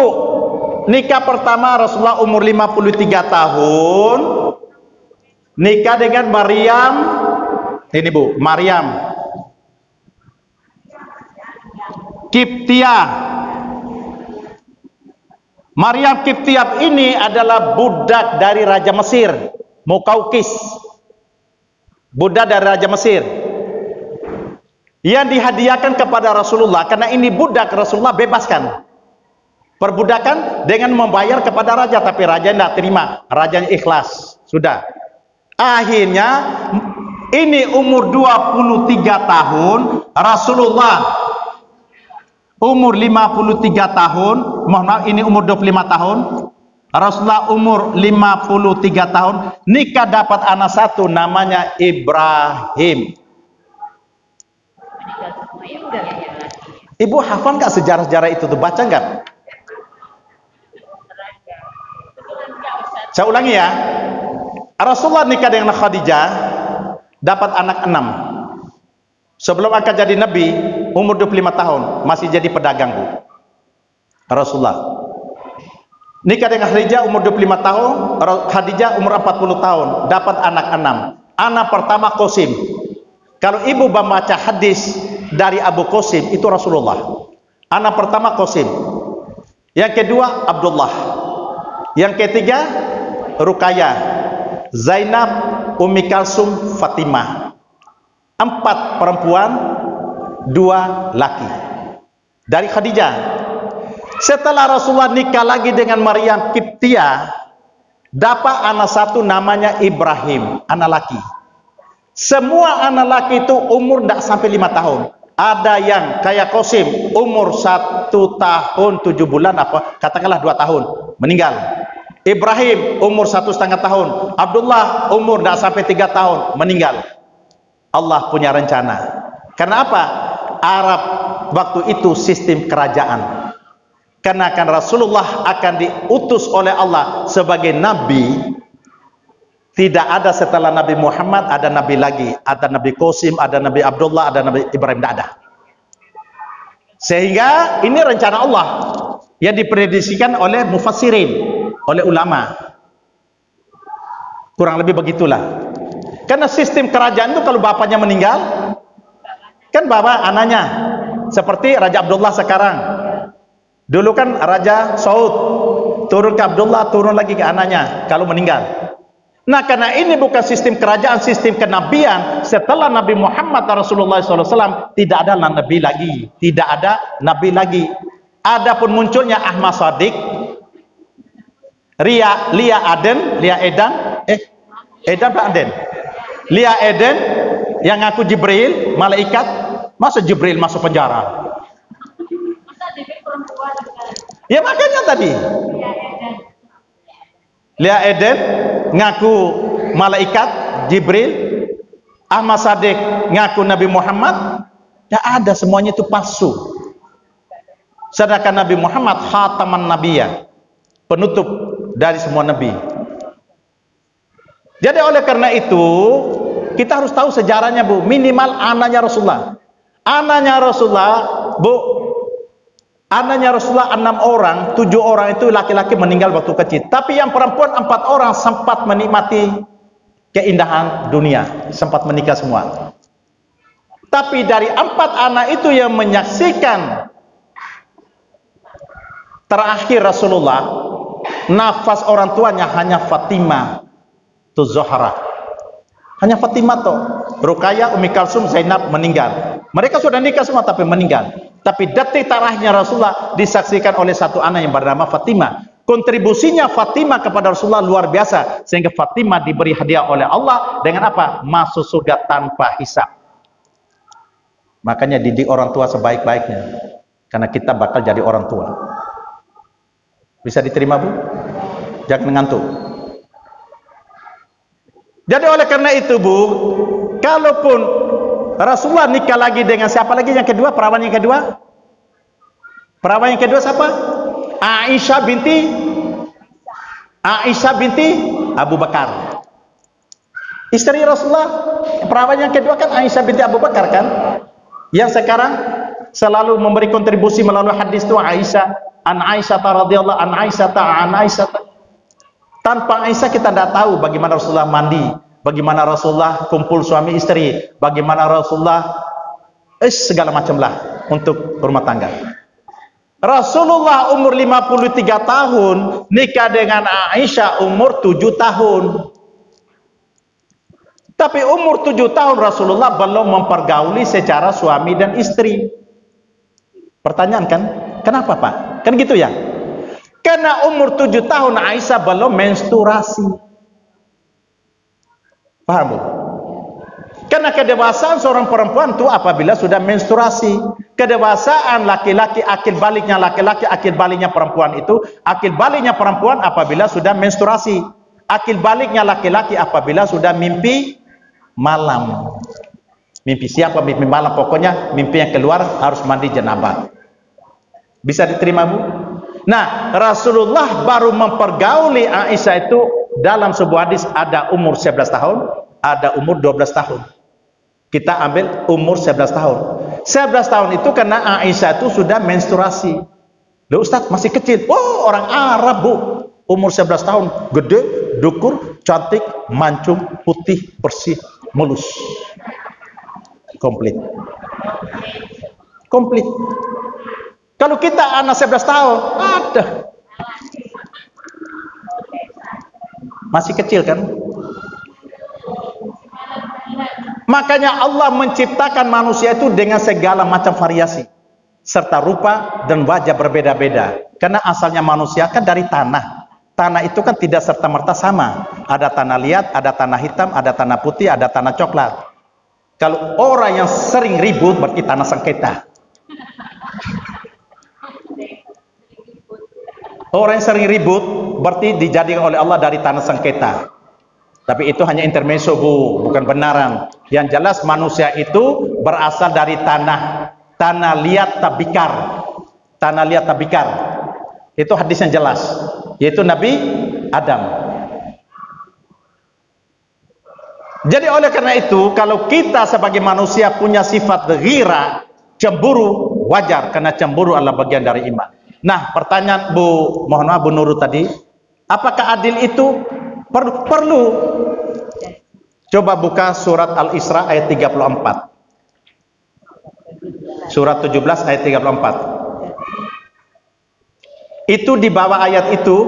Nikah pertama Rasulullah umur 53 tahun. Nikah dengan Maryam. Ini, Bu, Maryam Kiptiah. Maryam Kiptiah ini adalah budak dari Raja Mesir, Mukaukis. Budak dari Raja Mesir yang dihadiahkan kepada Rasulullah, karena ini budak Rasulullah bebaskan. Perbudakan dengan membayar kepada raja, tapi raja tidak terima, rajanya ikhlas. Sudah. Akhirnya ini umur 23 tahun, Rasulullah umur 53 tahun, mohon maaf ini umur 25 tahun. Rasulullah umur 53 tahun, nikah dapat anak 1 namanya Ibrahim. Ibu hafal nggak sejarah-sejarah itu tuh? Baca nggak? Saya ulangi ya. Rasulullah nikah dengan Khadijah, dapat anak 6. Sebelum akan jadi Nabi, umur 25 tahun, masih jadi pedagang, Bu. Rasulullah nikah dengan Khadijah umur 25 tahun, Khadijah umur 40 tahun, dapat anak 6. Anak pertama Qasim. Kalau ibu membaca hadis dari Abu Qasim, itu Rasulullah. Anak pertama Qasim. Yang kedua Abdullah. Yang ketiga Ruqayyah, Zainab, Ummi Kalsum, Fatimah. 4 perempuan, 2 laki dari Khadijah. Setelah Rasulullah nikah lagi dengan Maryam Qibtiyah, dapat anak 1 namanya Ibrahim, anak laki. Semua anak laki itu umur tidak sampai 5 tahun. Ada yang kayak Qasim umur 1 tahun 7 bulan, apa katakanlah 2 tahun meninggal. Ibrahim umur 1,5 tahun. Abdullah umur tidak sampai 3 tahun meninggal. Allah punya rencana. Karena apa? Arab waktu itu sistem kerajaan. Karena kan Rasulullah akan diutus oleh Allah sebagai Nabi. Tidak ada setelah Nabi Muhammad, ada Nabi lagi. Ada Nabi Qasim, ada Nabi Abdullah, ada Nabi Ibrahim, tidak ada. Sehingga ini rencana Allah yang diprediksikan oleh mufassirin, oleh ulama. Kurang lebih begitulah. Karena sistem kerajaan itu kalau bapaknya meninggal, kan bapak anaknya. Seperti Raja Abdullah sekarang. Dulu kan Raja Saud, turun ke Abdullah, turun lagi ke anaknya kalau meninggal. Nah, karena ini bukan sistem kerajaan, sistem kenabian. Setelah Nabi Muhammad Rasulullah SAW, tidak ada Nabi lagi. Tidak ada Nabi lagi. Adapun munculnya Ahmad Shadiq, Lia Eden, yang ngaku Jibril, malaikat. Masa Jibril masuk penjara? Ya makanya tadi Lia Eden ngaku malaikat Jibril, Ahmad Shadiq ngaku Nabi Muhammad. Ya ada, semuanya itu palsu. Sedangkan Nabi Muhammad khataman nabiyya, penutup dari semua nabi. Jadi oleh karena itu kita harus tahu sejarahnya, Bu. Minimal anaknya Rasulullah. Anaknya Rasulullah, Bu. Anaknya Rasulullah 6 orang, 7 orang itu laki-laki meninggal waktu kecil. Tapi yang perempuan 4 orang sempat menikmati keindahan dunia, sempat menikah semua. Tapi dari 4 anak itu yang menyaksikan terakhir Rasulullah, nafas orang tuanya hanya Fatimah Tuz-Zahra. Hanya Fatimah toh. Ruqayyah, Ummi Kalsum, Zainab meninggal. Mereka sudah nikah semua tapi meninggal. Tapi detik terakhirnya Rasulullah disaksikan oleh satu anak yang bernama Fatimah. Kontribusinya Fatimah kepada Rasulullah luar biasa, sehingga Fatimah diberi hadiah oleh Allah dengan apa? Masuk surga tanpa hisab. Makanya didik orang tua sebaik-baiknya, karena kita bakal jadi orang tua. Bisa diterima, Bu? Jangan ngantuk. Jadi oleh karena itu, Bu, kalaupun Rasulullah nikah lagi dengan siapa lagi yang kedua? Perawan yang kedua? Perawan yang kedua siapa? Aisyah binti Abu Bakar. Istri Rasulullah. Perawan yang kedua kan Aisyah binti Abu Bakar kan? Yang sekarang selalu memberi kontribusi melalui hadis itu Aisyah, an Aisyah radhiyallahu an Aisyah. Tanpa Aisyah kita tidak tahu bagaimana Rasulullah mandi, bagaimana Rasulullah kumpul suami istri, bagaimana Rasulullah segala macam lah untuk rumah tangga. Rasulullah umur 53 tahun nikah dengan Aisyah umur 7 tahun. Tapi umur 7 tahun Rasulullah belum mempergauli secara suami dan istri. Pertanyaan kan, kenapa Pak? Kan gitu ya? Karena umur 7 tahun Aisyah belum menstruasi. Paham, Bu? Karena kedewasaan seorang perempuan itu apabila sudah menstruasi. Kedewasaan laki-laki, akil baliknya laki-laki, akil baliknya perempuan itu, akil baliknya perempuan apabila sudah menstruasi. Akil baliknya laki-laki apabila sudah mimpi malam. Mimpi siapa? Mimpi malam. Pokoknya mimpi yang keluar harus mandi janabah. Bisa diterima, Bu? Nah, Rasulullah baru mempergauli Aisyah itu dalam sebuah hadis ada umur 11 tahun, ada umur 12 tahun. Kita ambil umur 11 tahun. 11 tahun itu karena Aisyah itu sudah menstruasi. Loh Ustaz, masih kecil. Oh, orang Arab, Bu. Umur 11 tahun, gede, dukur, cantik, mancung, putih, bersih, mulus. Komplit. Komplit. Kalau kita anak 11 tahun, ada. Masih kecil kan? Makanya Allah menciptakan manusia itu dengan segala macam variasi, serta rupa dan wajah berbeda-beda. Karena asalnya manusia kan dari tanah. Tanah itu kan tidak serta-merta sama. Ada tanah liat, ada tanah hitam, ada tanah putih, ada tanah coklat. Kalau orang yang sering ribut berarti tanah sengketa. Orang yang sering ribut berarti dijadikan oleh Allah dari tanah sengketa. Tapi itu hanya intermezzo, Bu, bukan benaran. Yang jelas manusia itu berasal dari tanah liat tabikar. Tanah liat tabikar. Itu hadis yang jelas, yaitu Nabi Adam. Jadi oleh karena itu, kalau kita sebagai manusia punya sifat ghira, cemburu, wajar, karena cemburu adalah bagian dari iman. Nah, pertanyaan mohon maaf Bu Nurul tadi, apakah adil itu? Perlu. Coba buka surat Al-Isra ayat 34. Surat 17 ayat 34. Itu di bawah ayat itu,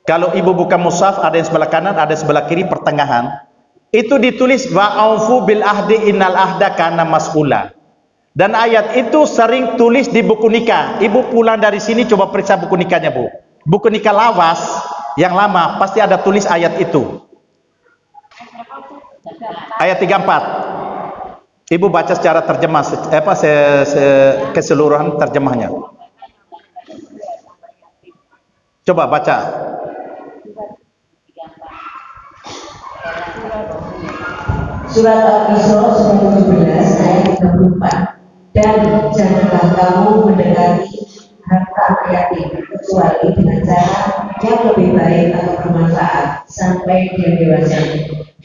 kalau ibu buka mushaf, ada yang sebelah kanan, ada yang sebelah kiri, pertengahan. Itu ditulis wa'aufu bil ahdi innal ahda kana mas'ula. Dan ayat itu sering tulis di buku nikah. Ibu pulang dari sini coba periksa buku nikahnya, Bu. Buku nikah lawas yang lama pasti ada tulis ayat itu. Ayat 34. Ibu baca secara terjemah, keseluruhan terjemahnya. Coba baca. Surat Al-Isra surat 17 ayat 34. Dan janganlah kamu mendekati harta yatim kecuali dengan cara yang lebih baik atau bermanfaat sampai dia dewasa.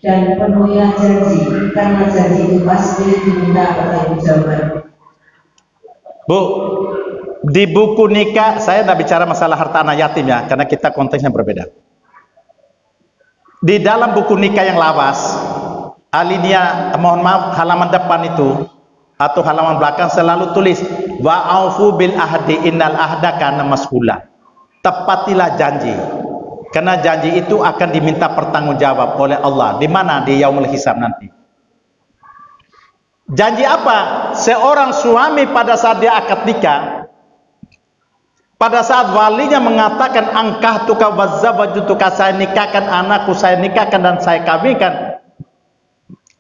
Dan penuhilah janji, karena janji itu pasti diminta pertanggungjawaban. Bu, di buku nikah saya tidak bicara masalah harta anak yatim ya, karena kita konteksnya berbeda. Di dalam buku nikah yang lawas, alinea, mohon maaf, halaman depan itu atau halaman belakang selalu tulis wa'aufu bil ahdi innal ahda kana mas'ula. Tepatilah janji. Karena janji itu akan diminta pertanggungjawab oleh Allah. Di mana? Di yaumul hisab nanti. Janji apa? Seorang suami pada saat dia akad nikah, pada saat walinya mengatakan angkah tuka wazzawajutuka, saya nikahkan anakku, saya nikahkan dan saya kawinkan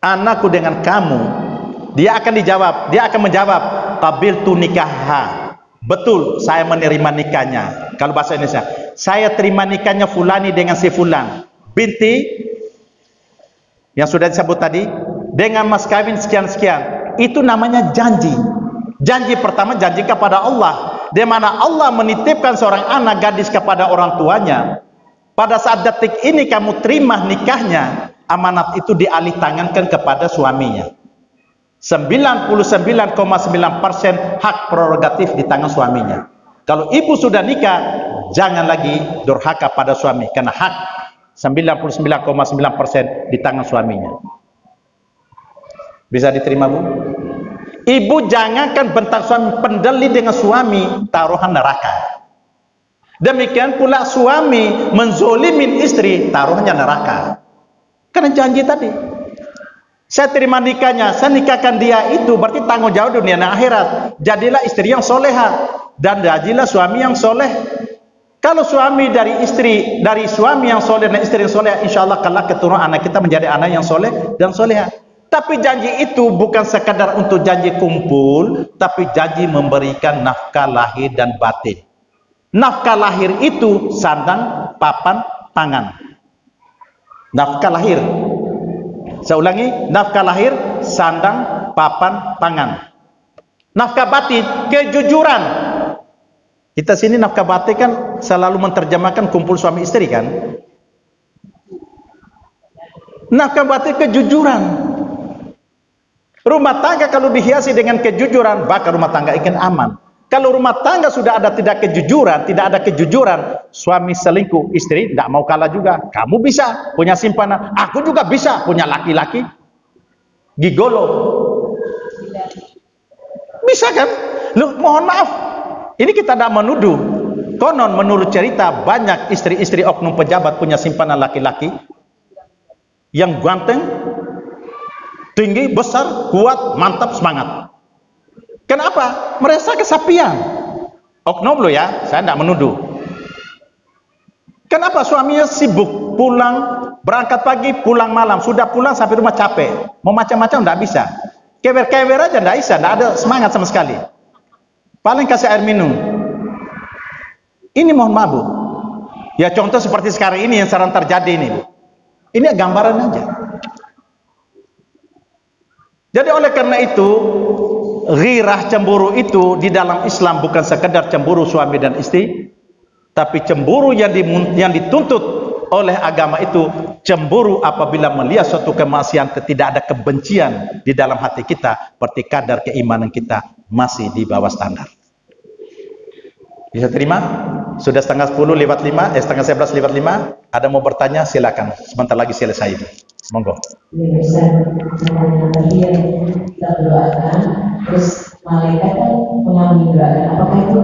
anakku dengan kamu, dia akan menjawab qabiltu nikahha. Betul, saya menerima nikahnya. Kalau bahasa Indonesia, saya terima nikahnya fulani dengan si fulan binti yang sudah disebut tadi dengan mas kawin sekian-sekian. Itu namanya janji. Janji pertama, janji kepada Allah, di mana Allah menitipkan seorang anak gadis kepada orang tuanya. Pada saat detik ini kamu terima nikahnya, amanat itu dialih tangankan kepada suaminya. 99,9% hak prerogatif di tangan suaminya. Kalau ibu sudah nikah, jangan lagi durhaka pada suami, karena hak 99,9% di tangan suaminya. Bisa diterima, Bu? Ibu jangankan bentak suami, pendeli dengan suami, taruhan neraka. Demikian pula suami menzolimin istri, taruhannya neraka. Karena janji tadi. Saya terima nikahnya, saya nikahkan dia, itu berarti tanggung jawab dunia dan akhirat. Jadilah istri yang soleha dan jadilah suami yang soleh. Kalau suami dari suami yang soleh dan istri yang soleh, insya Allah kelak keturunan anak kita menjadi anak yang soleh dan soleha. Tapi janji itu bukan sekadar untuk janji kumpul, tapi janji memberikan nafkah lahir dan batin. Nafkah lahir itu sandang, papan, pangan. Nafkah lahir. Saya ulangi, nafkah lahir, sandang, papan, pangan. Nafkah batin, kejujuran. Kita sini nafkah batin kan selalu menerjemahkan kumpul suami istri kan. Nafkah berarti kejujuran. Rumah tangga kalau dihiasi dengan kejujuran, maka rumah tangga akan aman. Kalau rumah tangga sudah ada tidak ada kejujuran, suami selingkuh, istri tidak mau kalah juga. Kamu bisa punya simpanan, aku juga bisa punya laki-laki gigolo. Bisa kan? Loh, mohon maaf, ini kita tidak menuduh. Konon menurut cerita banyak istri-istri oknum pejabat punya simpanan laki-laki yang ganteng, tinggi, besar, kuat, mantap, semangat. Kenapa? Merasa kesepian. Oknum lo ya, saya tidak menuduh. Kenapa? Suaminya sibuk, pulang, berangkat pagi, pulang malam, sudah pulang sampai rumah capek, mau macam-macam tidak bisa. Kewer-kewer aja tidak bisa, tidak ada semangat sama sekali. Paling kasih air minum. Ini mohon maaf Bu. Ya contoh seperti sekarang ini yang sering terjadi ini Bu. Ini gambaran aja. Jadi oleh karena itu, ghirah, cemburu itu di dalam Islam bukan sekedar cemburu suami dan istri, tapi cemburu yang dituntut oleh agama itu cemburu apabila melihat suatu kemaksiatan, tidak ada kebencian di dalam hati kita, berarti kadar keimanan kita masih di bawah standar. Bisa terima? Sudah setengah 10 lewat 5, setengah 11 lewat 5. Ada mau bertanya? Silakan. Sebentar lagi selesai. Monggo. Ya bisa. Misalnya tadi yang kita berdoakan, terus malaikat kan mengalami doakan. Apakah itu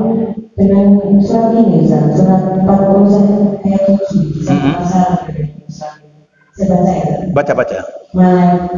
dengan surat ini, surat 40 ayat 7, pasal saya baca ya. Baca.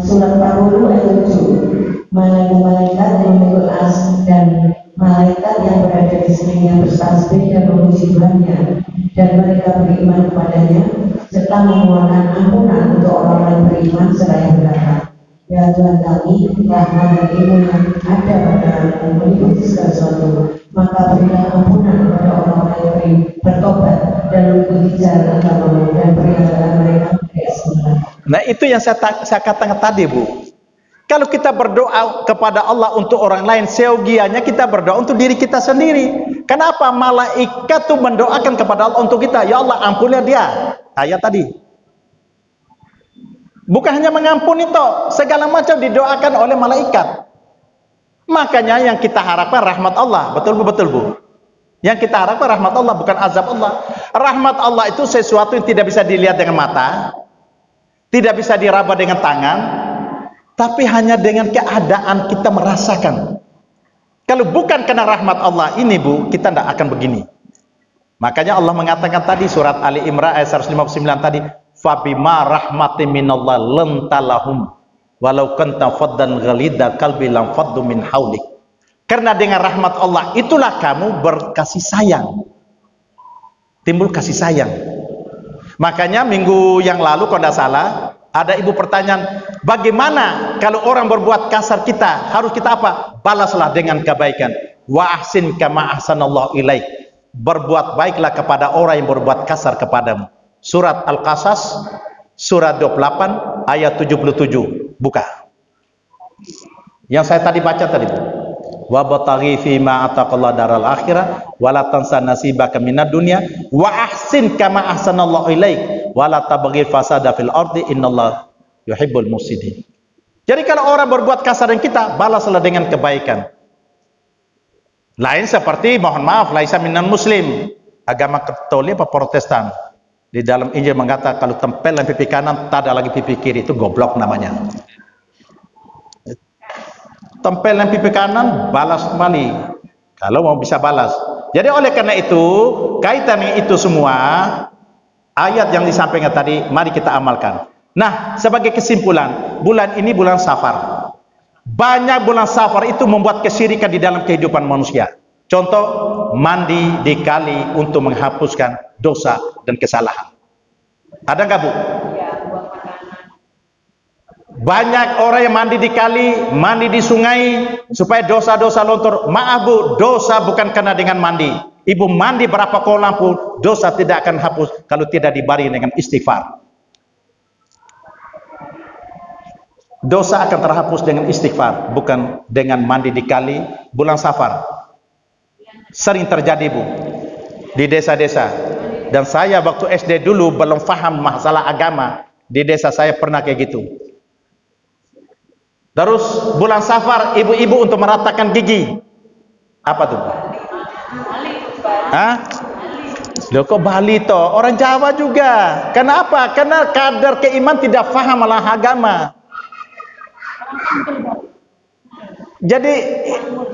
Surat 40 ayat 7. Malaikat yang memikul as dan malaikat yang berada di sini bertasbih dan memuji Tuhannya, dan mereka beriman kepadanya serta memohonkan ampunan untuk orang-orang beriman seraya berkata, ya Tuhan kami, rahmat dan ilmu yang ada padamu meliputi segala sesuatu, maka berilah ampunan kepada orang-orang yang bertobat dan mengikuti jalan agamamu dan berilah mereka keselamatan. Nah itu yang saya katakan tadi Bu. Kalau kita berdoa kepada Allah untuk orang lain, seyogianya kita berdoa untuk diri kita sendiri. Kenapa? Malaikat itu mendoakan kepada Allah untuk kita. Ya Allah, ampunilah dia. Ayat tadi. Bukan hanya mengampuni toh, segala macam didoakan oleh malaikat. Makanya yang kita harapkan rahmat Allah. Betul Bu? Yang kita harapkan rahmat Allah, bukan azab Allah. Rahmat Allah itu sesuatu yang tidak bisa dilihat dengan mata, tidak bisa diraba dengan tangan, tapi hanya dengan keadaan kita merasakan. Kalau bukan karena rahmat Allah ini Bu, kita tidak akan begini. Makanya Allah mengatakan tadi surat Ali Imran ayat 159 tadi, fabima rahmatin minallah lantalahum walau kunta faddan ghalidha qalbi lam faddu min haulik. Karena dengan rahmat Allah itulah kamu berkasih sayang. Timbul kasih sayang. Makanya minggu yang lalu kalau tidak salah ada ibu pertanyaan, bagaimana kalau orang berbuat kasar kita, harus kita apa? Balaslah dengan kebaikan. Wa ahsin kama ahsanallahu ilaik. Berbuat baiklah kepada orang yang berbuat kasar kepadamu. Surat Al-Qasas, surat 28, ayat 77. Buka. Yang saya tadi baca tadi. Wa bataghi fi ma ataqallahu daral akhirah wa la tansa nasibaka minad dunya wa ahsin kama ahsanallahu ilaik wa la tabghil fasada fil ardi innallaha yuhibbul mufsidin. Jadi kalau orang berbuat kasar dengan kita, balaslah dengan kebaikan. Lain seperti, mohon maaf, laisa minal muslim, agama Katolik apa Protestan. Di dalam Injil mengatakan kalau tempelan pipi kanan, tak ada lagi pipi kiri, itu goblok namanya. Tempelan pipi kanan, balas kembali. Kalau mau bisa balas. Jadi oleh karena itu, kaitan dengan itu semua, ayat yang disampaikan tadi, mari kita amalkan. Nah, sebagai kesimpulan, bulan ini bulan Safar. Banyak bulan Safar itu membuat kesyirikan di dalam kehidupan manusia. Contoh, mandi di kali untuk menghapuskan dosa dan kesalahan. Ada nggak Bu? Banyak orang yang mandi di kali, mandi di sungai supaya dosa-dosa luntur. Maaf Bu, dosa bukan karena dengan mandi. Ibu mandi berapa kolam pun dosa tidak akan hapus kalau tidak dibarengi dengan istighfar. Dosa akan terhapus dengan istighfar, bukan dengan mandi di kali bulan Safar. Sering terjadi Bu di desa-desa. Dan saya waktu SD dulu belum paham masalah agama. Di desa saya pernah kayak gitu. Terus bulan Safar ibu-ibu untuk meratakan gigi. Apa tuh? Hah? Loh kok Bali toh? Orang Jawa juga. Kenapa? Karena kadar keiman tidak paham malah agama. Jadi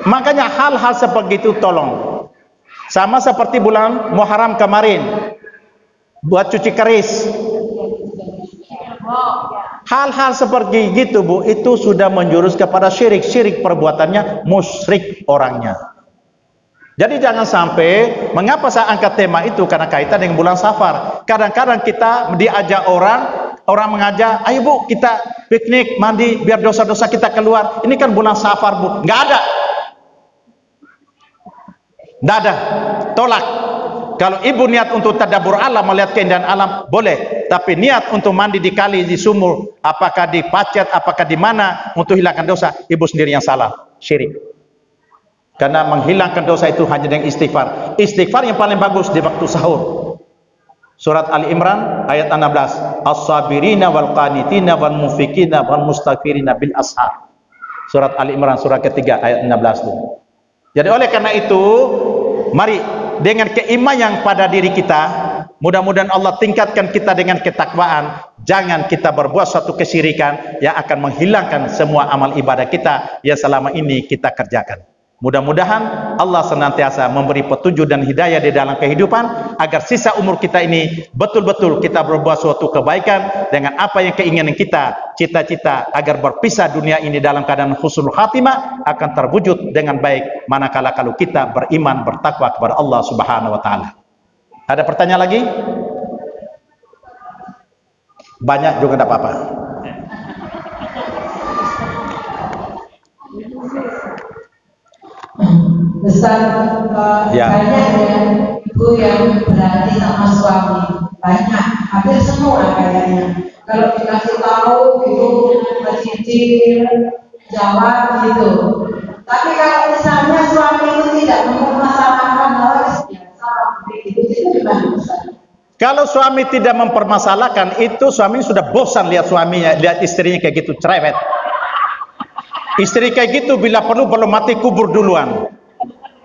makanya hal-hal seperti itu tolong. Sama seperti bulan Muharram kemarin, buat cuci keris. Hal-hal seperti gitu Bu, itu sudah menjurus kepada syirik. Syirik perbuatannya, musyrik orangnya. Jadi jangan sampai, mengapa saya angkat tema itu? Karena kaitan dengan bulan Safar. Kadang-kadang kita diajak orang mengajak, ayo Bu kita piknik, mandi, biar dosa-dosa kita keluar. Ini kan bulan Safar Bu. Nggak ada. Nggak ada. Tolak. Kalau ibu niat untuk tadabbur alam, melihat keindahan alam, boleh. Tapi niat untuk mandi di kali, di sumur, apakah di Pacet, apakah di mana, untuk hilangkan dosa, ibu sendiri yang salah. Syirik. Karena menghilangkan dosa itu hanya dengan istighfar. Istighfar yang paling bagus di waktu sahur. Surat Ali Imran ayat 16. As-sabirina wal qanitina wal mufikina wal mustaghfirina bil ashar. Surat Ali Imran surat ketiga ayat 16 itu. Jadi oleh karena itu, mari dengan keimanan yang pada diri kita, mudah-mudahan Allah tingkatkan kita dengan ketakwaan. Jangan kita berbuat suatu kesyirikan yang akan menghilangkan semua amal ibadah kita yang selama ini kita kerjakan. Mudah-mudahan Allah senantiasa memberi petunjuk dan hidayah di dalam kehidupan, agar sisa umur kita ini betul-betul kita berbuat suatu kebaikan dengan apa yang keinginan kita, cita-cita, agar berpisah dunia ini dalam keadaan husnul khatimah akan terwujud dengan baik manakala kalau kita beriman, bertakwa kepada Allah Subhanahu wa taala. Ada pertanyaan lagi? Banyak juga tidak apa-apa. Besar Ya. banyak ya ibu yang berarti sama suami, banyak, hampir semua kayaknya. Kalau dikasih tahu gitu kecil jawab gitu. Tapi kalau misalnya suami itu tidak mempermasalahkan hal biasa begitu, itu gimana Ustaz? Kalau suami tidak mempermasalahkan, itu suami sudah bosan lihat suaminya, lihat istrinya kayak gitu, cerewet. Istri kayak gitu bila perlu belum mati kubur duluan.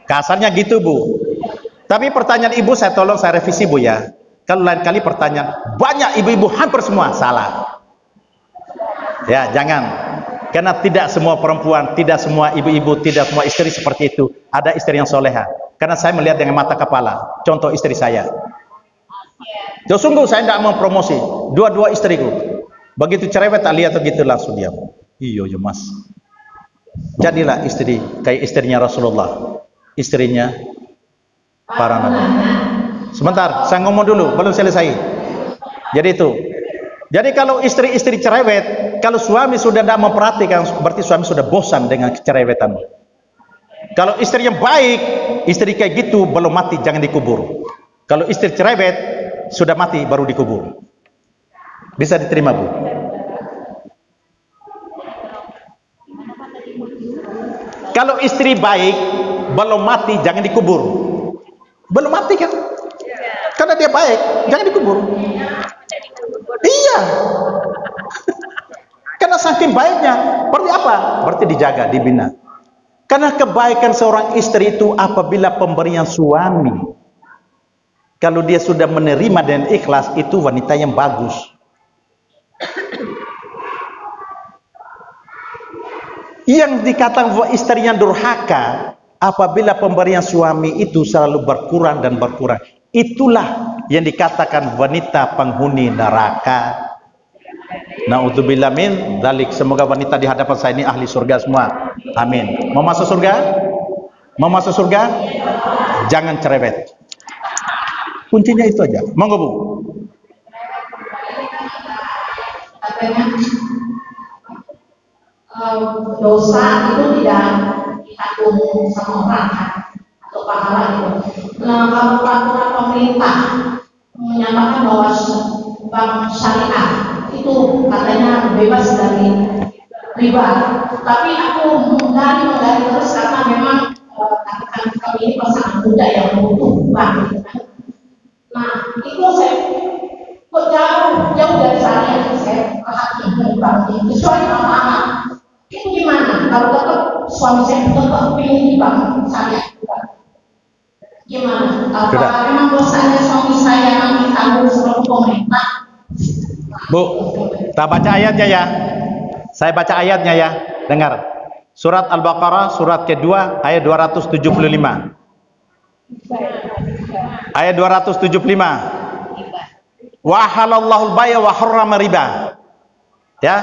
Kasarnya gitu Bu. Tapi pertanyaan ibu saya tolong saya revisi Bu ya. Kalau lain kali pertanyaan banyak ibu-ibu hampir semua salah. Ya jangan. Karena tidak semua perempuan, tidak semua ibu-ibu, tidak semua istri seperti itu. Ada istri yang soleha. Karena saya melihat dengan mata kepala. Contoh istri saya. Jadi sungguh saya tidak mau promosi. Dua-dua istriku. Begitu cerewet tak lihat begitu langsung diam. Iya ya Mas. Jadilah istri kayak istrinya Rasulullah, istrinya para nabi. Sebentar, saya ngomong dulu, belum selesai. Jadi itu. Jadi kalau istri-istri cerewet, kalau suami sudah tidak memperhatikan, berarti suami sudah bosan dengan kecerewetan. Kalau istri yang baik, istri kayak gitu belum mati jangan dikubur. Kalau istri cerewet sudah mati baru dikubur. Bisa diterima Bu? Kalau istri baik belum mati jangan dikubur. Belum mati kan? Karena dia baik, jangan dikubur. Iya. Karena saking baiknya, berarti apa? Berarti dijaga, dibina. Karena kebaikan seorang istri itu apabila pemberian suami, kalau dia sudah menerima dan ikhlas, itu wanita yang bagus. Yang dikatakan bahwa istri yang durhaka apabila pemberian suami itu selalu berkurang dan berkurang, itulah yang dikatakan wanita penghuni neraka. Na'udzubillah min dzalik. Semoga wanita di hadapan saya ini ahli surga semua. Amin. Mau masuk surga? Mau masuk surga? Jangan cerewet. Kuncinya itu aja. Monggo Bu. Dosa itu tidak ditanggung sama orang kan, atau pahala itu. Nah, kalau peraturan pemerintah menyatakan bahwa bank syariah itu katanya bebas dari riba, tapi aku menggali terus karena memang katakan kami ini pasangan muda yang butuh bank gitu kan. Nah, itu saya kok jauh dari saya kalau tetap suami saya tetap pengen bang saya gimana? Apakah memang dosanya suami saya nanti tanggung seluruh pemerintah? Bu, kita baca ayatnya ya. Saya baca ayatnya ya. Dengar. Surat Al-Baqarah surat kedua ayat 275. Ayat 275. Wa halallahu al-bai'a wa harrama riba. Ya.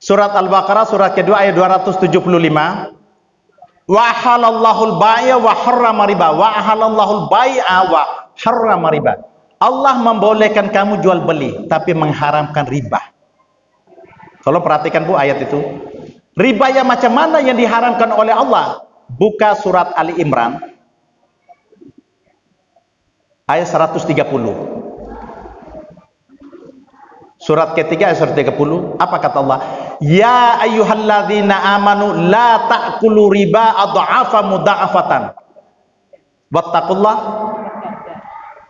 Surat Al-Baqarah surat kedua ayat 275. Wa halallahu al-bai'a wa harrama riba. Wa halallahu al-bai'a wa harrama riba. Allah membolehkan kamu jual beli tapi mengharamkan riba. Tolong perhatikan Bu ayat itu. Riba yang macam mana yang diharamkan oleh Allah? Buka surat Ali Imran ayat 130. Surat ketiga ayat 130. Apa kata Allah? Ya ayyuhalladzina amanu la ta'kulu riba adha'afa mudha'afatan. Wattaqullah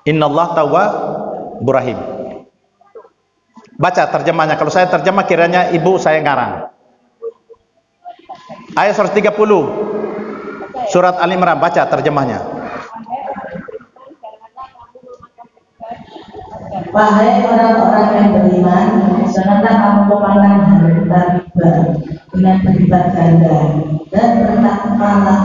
innallaha tawwabur rahim. Baca terjemahnya. Kalau saya terjemah kiranya ibu saya ngarang. Ayat 130 surat Al Imran, baca terjemahnya. Wahai orang-orang yang beriman, janganlah kamu memakan harta riba dengan berlipat ganda, dan bertakwalah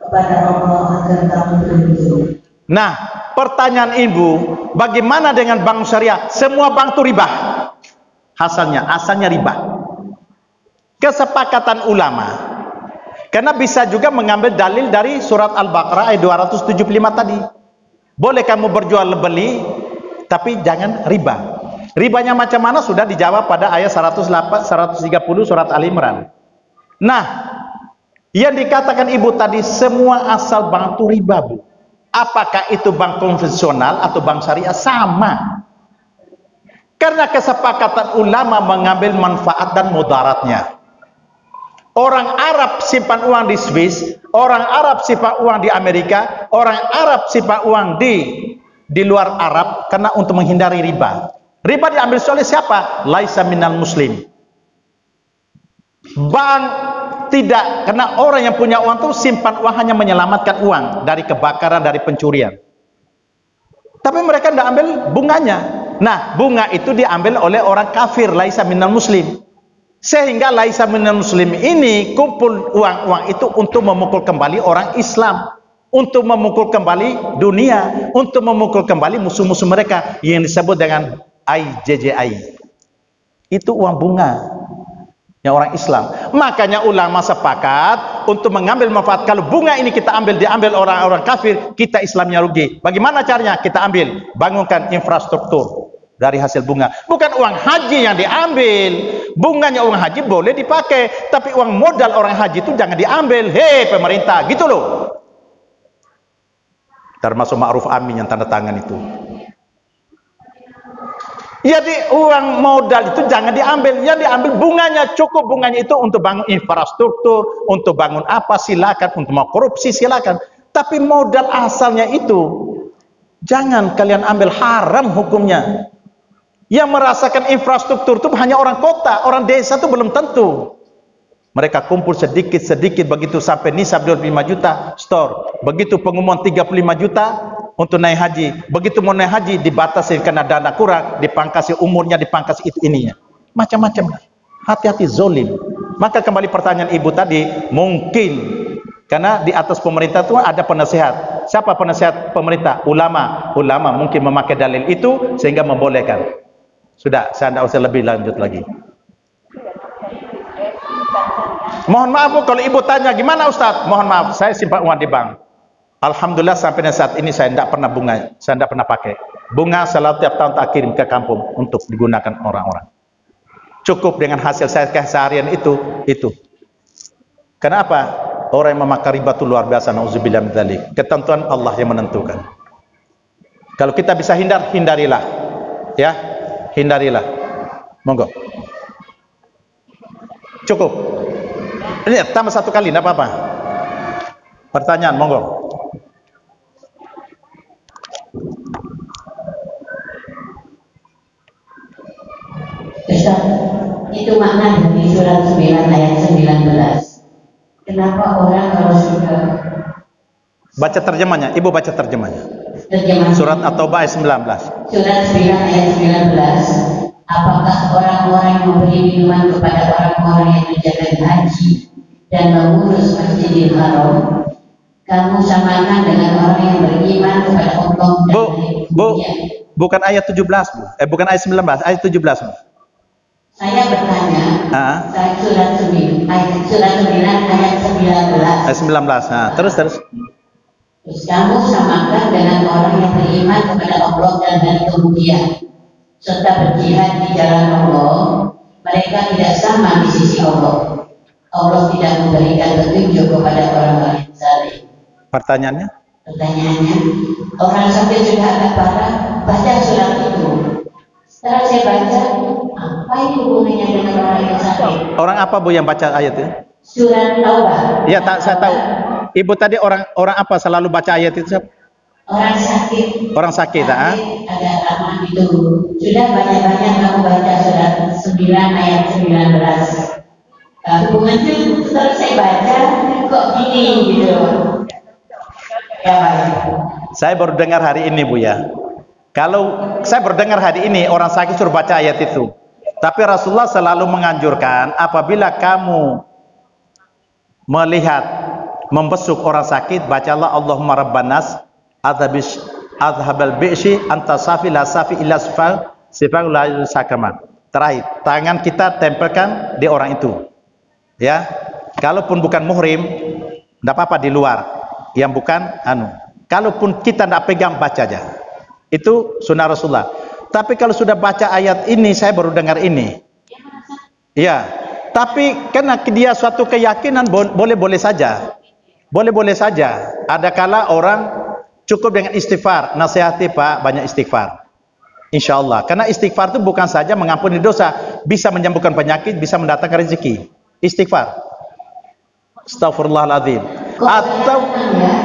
kepada Allah agar kamu beruntung. Nah, pertanyaan ibu, bagaimana dengan bank syariah? Semua bank itu riba. Asalnya riba. Kesepakatan ulama. Karena bisa juga mengambil dalil dari surat Al-Baqarah ayat 275 tadi. Boleh kamu berjual beli, tapi jangan riba. Ribanya macam mana sudah dijawab pada ayat 130 surat Al-Imran. Nah, yang dikatakan ibu tadi semua asal bank itu riba, Bu. Apakah itu bank konvensional atau bank syariah? Sama. Karena kesepakatan ulama mengambil manfaat dan mudaratnya. Orang Arab simpan uang di Swiss, orang Arab simpan uang di Amerika, orang Arab simpan uang di luar Arab karena untuk menghindari riba. Riba diambil oleh siapa? Laisa minal muslim. Bank tidak, karena orang yang punya uang itu simpan uang hanya menyelamatkan uang dari kebakaran, dari pencurian. Tapi mereka tidak ambil bunganya. Nah, bunga itu diambil oleh orang kafir, laisa minal muslim. Sehingga laisa minal muslim ini kumpul uang-uang itu untuk memukul kembali orang Islam, untuk memukul kembali dunia, untuk memukul kembali musuh-musuh mereka yang disebut dengan IJJI. Itu uang bunga yang orang Islam. Makanya ulama sepakat untuk mengambil manfaat. Kalau bunga ini kita ambil, diambil orang-orang kafir, kita Islamnya rugi. Bagaimana caranya? Kita ambil, bangunkan infrastruktur dari hasil bunga. Bukan uang haji yang diambil. Bunganya uang haji boleh dipakai, tapi uang modal orang haji itu jangan diambil. Hei pemerintah, gitu loh. Termasuk ma'ruf amin yang tanda tangan itu. Jadi uang modal itu jangan diambil. Yang diambil bunganya, cukup bunganya itu untuk bangun infrastruktur, untuk bangun apa silakan, untuk mau korupsi silakan. Tapi modal asalnya itu jangan kalian ambil, haram hukumnya. Yang merasakan infrastruktur itu hanya orang kota, orang desa itu belum tentu. Mereka kumpul sedikit-sedikit begitu sampai nisab 25 juta, store. Begitu pengumuman 35 juta untuk naik haji. Begitu mau naik haji dibatasi karena dana kurang, dipangkasi umurnya, dipangkasi itu ininya. Macam-macam. Hati-hati zolim. Maka kembali pertanyaan ibu tadi, mungkin karena di atas pemerintah itu ada penasehat. Siapa penasehat pemerintah? Ulama. Ulama mungkin memakai dalil itu sehingga membolehkan. Sudah, saya tidak usah lebih lanjut lagi. Mohon maaf Bu, kalau ibu tanya gimana Ustaz? Mohon maaf, saya simpan uang di bank. Alhamdulillah sampai saat ini saya tidak pernah bunga, saya tidak pernah pakai. Bunga selalu tiap tahun tak kirim ke kampung untuk digunakan orang-orang. Cukup dengan hasil saya keseharian itu. Kenapa? Orang yang memakai riba itu luar biasa. Nauzubillah min dzalik. Ketentuan Allah yang menentukan. Kalau kita bisa hindarilah. Ya, hindarilah. Monggo. Cukup. Ini tambah satu kali, tidak apa-apa. Pertanyaan, monggo. Ustaz, itu makna dari surat 9 ayat 19 orang kalau sudah Baca terjemahnya, Ibu baca terjemahnya. terjemahan Surat At-Taubah ayat 19. Surat 9 ayat 19. Apakah orang-orang yang memberi minuman kepada orang-orang yang menjalankan haji dan mengurus Masjidil Haram, kamu samakan dengan orang yang beriman kepada Allah dan hari kemudian? Bukan ayat 17, Bu. Bukan ayat 19, ayat 17, Bu. Saya bertanya, surat 9 ayat 19. Ayat 19. Nah, terus. Terus kamu samakan dengan orang yang beriman kepada Allah dan hari kemudian serta berjihad di jalan Allah, mereka tidak sama di sisi Allah. Allah tidak memberikan petunjuk kepada orang-orang yang saleh. Pertanyaannya, orang sakit sudah agak parah, baca surat itu. Setelah saya baca, apa ini hubungannya dengan orang yang sakit? orang apa, Bu, yang baca ayat itu? Surat Taubah. Iya, saya tahu. Ibu tadi orang apa selalu baca ayat itu? Orang sakit. Orang sakit, Ada lama itu. Sudah banyak-banyak kamu baca surat 9 ayat 19. Hubungannya setelah saya baca kok gini gitu. Ya, baik. Saya baru dengar hari ini, Bu, ya. Kalau saya baru dengar hari ini orang sakit suruh baca ayat itu. Tapi Rasulullah selalu menganjurkan apabila kamu melihat membesuk orang sakit, bacalah Allahumma rabbanas adhabal bi'shi anta safi la safi illa sifal la sakama. Terakhir, tangan kita tempelkan di orang itu. Ya. Kalaupun bukan muhrim, enggak apa-apa di luar. Yang bukan kalaupun kita enggak pegang, baca aja. Itu sunnah Rasulullah. Tapi kalau sudah baca ayat ini, saya baru dengar ini. Ya. Tapi karena dia suatu keyakinan, boleh-boleh saja. Boleh-boleh saja. Ada kala orang cukup dengan istighfar. Nasihati, Pak, banyak istighfar. Insya Allah. Karena istighfar itu bukan saja mengampuni dosa, bisa menyembuhkan penyakit, bisa mendatangkan rezeki. Istighfar. Astaghfirullahaladzim. Atau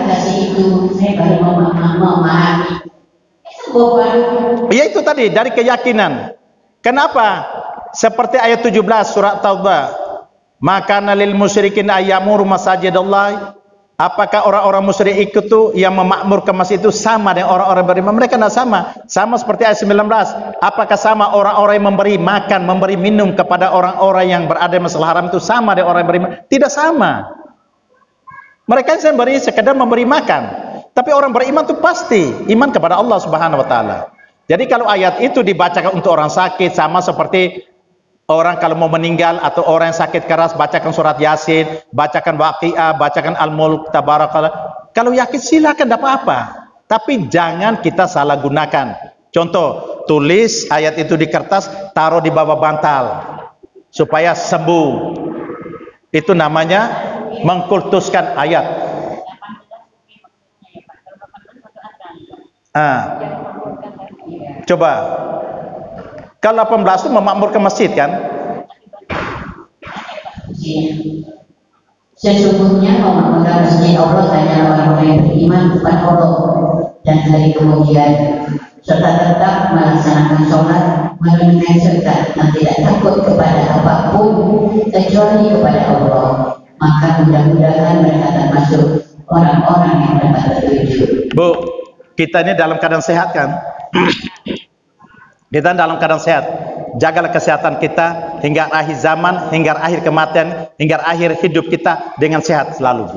kasih itu saya baru memahami. ya itu tadi dari keyakinan. Kenapa? Seperti ayat 17 surat Taubah. Maka lil musyrikin ayyamuru masajidallah. Apakah orang-orang musyrik itu yang memakmurkan masjid itu sama dengan orang-orang beriman? Mereka tidak sama. Sama seperti ayat 19. Apakah sama orang-orang yang memberi makan, memberi minum kepada orang-orang yang berada di Masjidil Haram itu sama dengan orang yang beriman? Tidak sama. Mereka yang beri sekedar memberi makan. Tapi orang beriman itu pasti iman kepada Allah Subhanahu wa taala. Jadi kalau ayat itu dibacakan untuk orang sakit, sama seperti orang kalau mau meninggal atau orang yang sakit keras, bacakan surat Yasin, bacakan Waqiah, bacakan Al-Mulk, Tabarakallah. Kalau yakin silakan, tidak apa-apa. Tapi jangan kita salah gunakan. Contoh, tulis ayat itu di kertas, taruh di bawah bantal supaya sembuh. Itu namanya mengkultuskan ayat. Coba. Kalau 18 itu memakmurkan masjid kan? Sesungguhnya memakmurkan masjid Allah hanyalah orang-orang yang beriman kepada Allah dan hari kemudian, serta tetap melaksanakan sholat, menunaikan zakat dan tidak takut kepada apapun kecuali kepada Allah. Maka mudah-mudahan mereka termasuk orang-orang yang dapat petunjuk. Bu, kita ini dalam keadaan sehat kan? Kita dalam keadaan sehat. Jagalah kesehatan kita hingga akhir zaman, hingga akhir kematian, hingga akhir hidup kita dengan sehat selalu.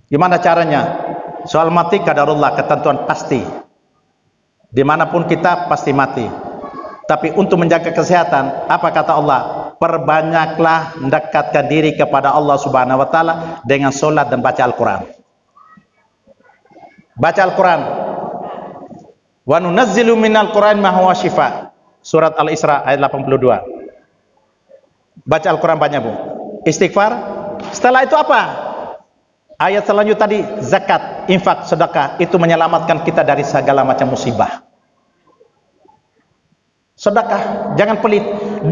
Gimana caranya? Soal mati qadarullah, ketentuan pasti. Dimanapun kita pasti mati. Tapi untuk menjaga kesehatan, apa kata Allah? Perbanyaklah mendekatkan diri kepada Allah Subhanahu wa taala dengan solat dan baca Al-Quran. Baca Al-Quran. Wa nunazzilu minal Qur'an ma huwa shifa. Surat Al-Isra ayat 82. Baca Al-Quran banyak, Bu. Istighfar. Setelah itu apa? Ayat selanjutnya tadi, zakat, infak, sedekah, itu menyelamatkan kita dari segala macam musibah. Sedekah, jangan pelit. 2.000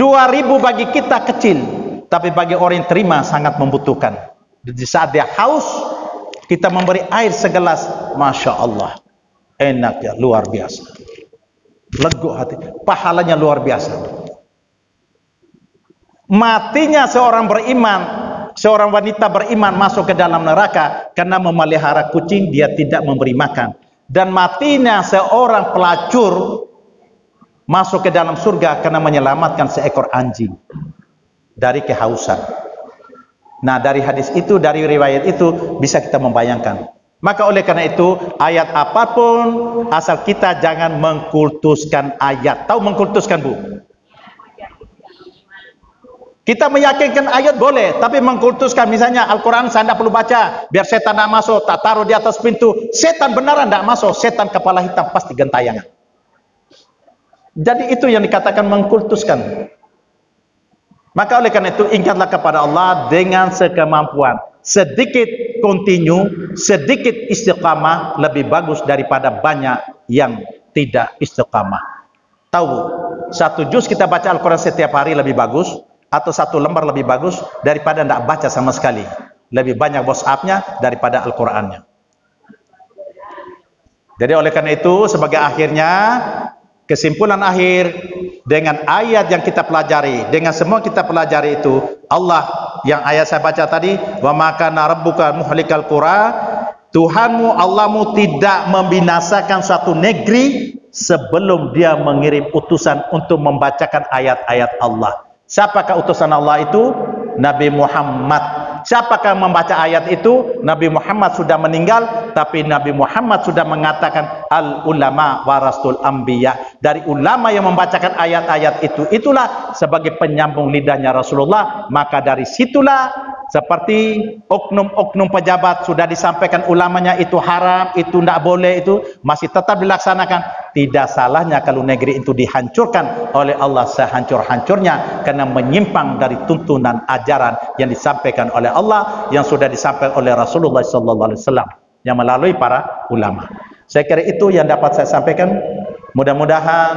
bagi kita kecil, tapi bagi orang yang terima sangat membutuhkan. Di saat dia haus, kita memberi air segelas, Masya Allah, enak ya, luar biasa, lega hati, pahalanya luar biasa. Matinya seorang beriman seorang wanita beriman masuk ke dalam neraka karena memelihara kucing, dia tidak memberi makan. Dan matinya seorang pelacur masuk ke dalam surga karena menyelamatkan seekor anjing dari kehausan. Nah, dari hadis itu, dari riwayat itu bisa kita membayangkan. Maka oleh karena itu, ayat apapun, asal kita jangan mengkultuskan ayat. Tahu mengkultuskan, Bu? Kita meyakinkan ayat boleh, tapi mengkultuskan, misalnya Al-Quran saya tidak perlu baca, biar setan tidak masuk, tak taruh di atas pintu. Setan beneran tidak masuk, setan kepala hitam pasti gentayangan. Jadi itu yang dikatakan mengkultuskan. Maka oleh karena itu, ingatlah kepada Allah dengan sekemampuan. Sedikit continue, sedikit istiqamah lebih bagus daripada banyak yang tidak istiqamah. Tahu, satu juz kita baca Al-Quran setiap hari lebih bagus, atau satu lembar lebih bagus daripada tidak baca sama sekali. Lebih banyak WhatsApp-nya daripada Al-Qurannya. Jadi oleh karena itu, sebagai akhirnya, kesimpulan akhir, dengan ayat yang kita pelajari, dengan semua kita pelajari itu, Allah yang ayat saya baca tadi, wa makana rabbuka muhlikal qura, Tuhanmu, Allahmu tidak membinasakan satu negeri sebelum dia mengirim utusan untuk membacakan ayat-ayat Allah. Siapakah utusan Allah itu? Nabi Muhammad. Siapakah membaca ayat itu? Nabi Muhammad sudah meninggal, tapi Nabi Muhammad sudah mengatakan al-ulama warasul anbiya. Dari ulama yang membacakan ayat-ayat itu, itulah sebagai penyambung lidahnya Rasulullah. Maka dari situlah, seperti oknum-oknum pejabat sudah disampaikan ulamanya itu haram, itu tidak boleh, itu masih tetap dilaksanakan. Tidak salahnya kalau negeri itu dihancurkan oleh Allah sehancur-hancurnya karena menyimpang dari tuntunan ajaran yang disampaikan oleh Allah, yang sudah disampaikan oleh Rasulullah SAW yang melalui para ulama. Saya kira itu yang dapat saya sampaikan. Mudah-mudahan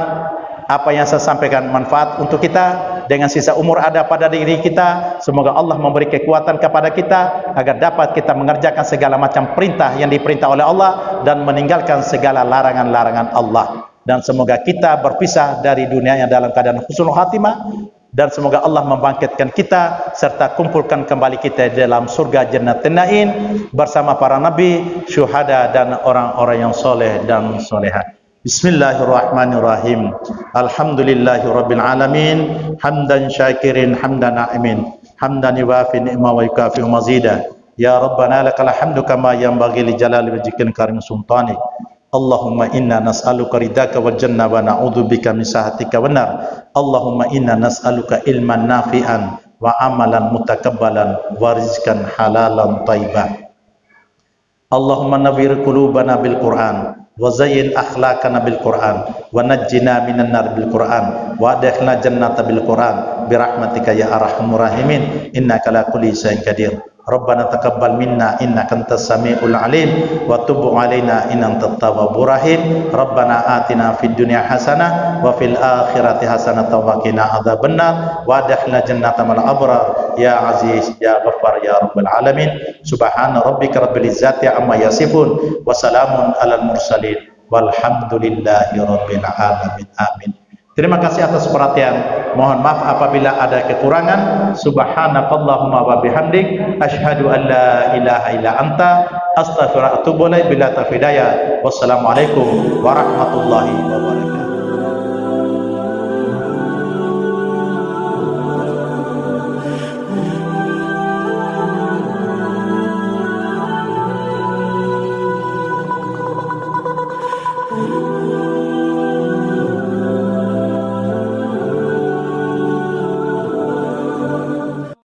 apa yang saya sampaikan manfaat untuk kita. Dengan sisa umur ada pada diri kita, semoga Allah memberi kekuatan kepada kita agar dapat kita mengerjakan segala macam perintah yang diperintah oleh Allah dan meninggalkan segala larangan-larangan Allah. Dan semoga kita berpisah dari dunia yang dalam keadaan husnul khatimah, dan semoga Allah membangkitkan kita serta kumpulkan kembali kita dalam surga Jannatin Na'im bersama para nabi, syuhada dan orang-orang yang soleh dan soleha. Bismillahirrahmanirrahim. Alhamdulillahirabbil alamin, hamdan syakirin hamdan na'imin, hamdan yuwafi ni'ma wa yukafi mazida. Ya Rabbana lakal hamdu kama yanbaghi li jalali wajhikal karim sultanik. Allahumma inna nas'aluka ridaka wal jannah wa na'udzubika min sahatika wan nar. Allahumma inna nas'aluka ilman nafi'an wa amalan mutakabbalan wa rizqan halalan thayyiban. Allahumma nawwir qulubana bil Qur'an wa zayyin akhlaqana bil Qur'an wa najjina minan nar bil Qur'an wa adkhilna jannata bil Qur'an bi rahmatika ya arhamur rahimin innaka la kulli shay'in qadir. Rabbana taqabbal minna innaka antas samiul alim wa tub alaina innaka tawwabur rahim. Rabbana atina fid dunya hasanah wa fil akhirati hasanah wa qina adzabannar wa adkhilna jannata mal abrar ya aziz ya ghaffar ya rabbal alamin. Subhana rabbika rabbil izzati amma yasifun wa salamun alal mursalin walhamdulillahi rabbil alamin. Amin. Terima kasih atas perhatian. Mohon maaf apabila ada kekurangan. Subhanakallahumma wa bihamdik asyhadu an la ilaha illa anta astaghfiruka wa atubu ilaik. Bila taufiq hidayah. Wassalamualaikum warahmatullahi wabarakatuh.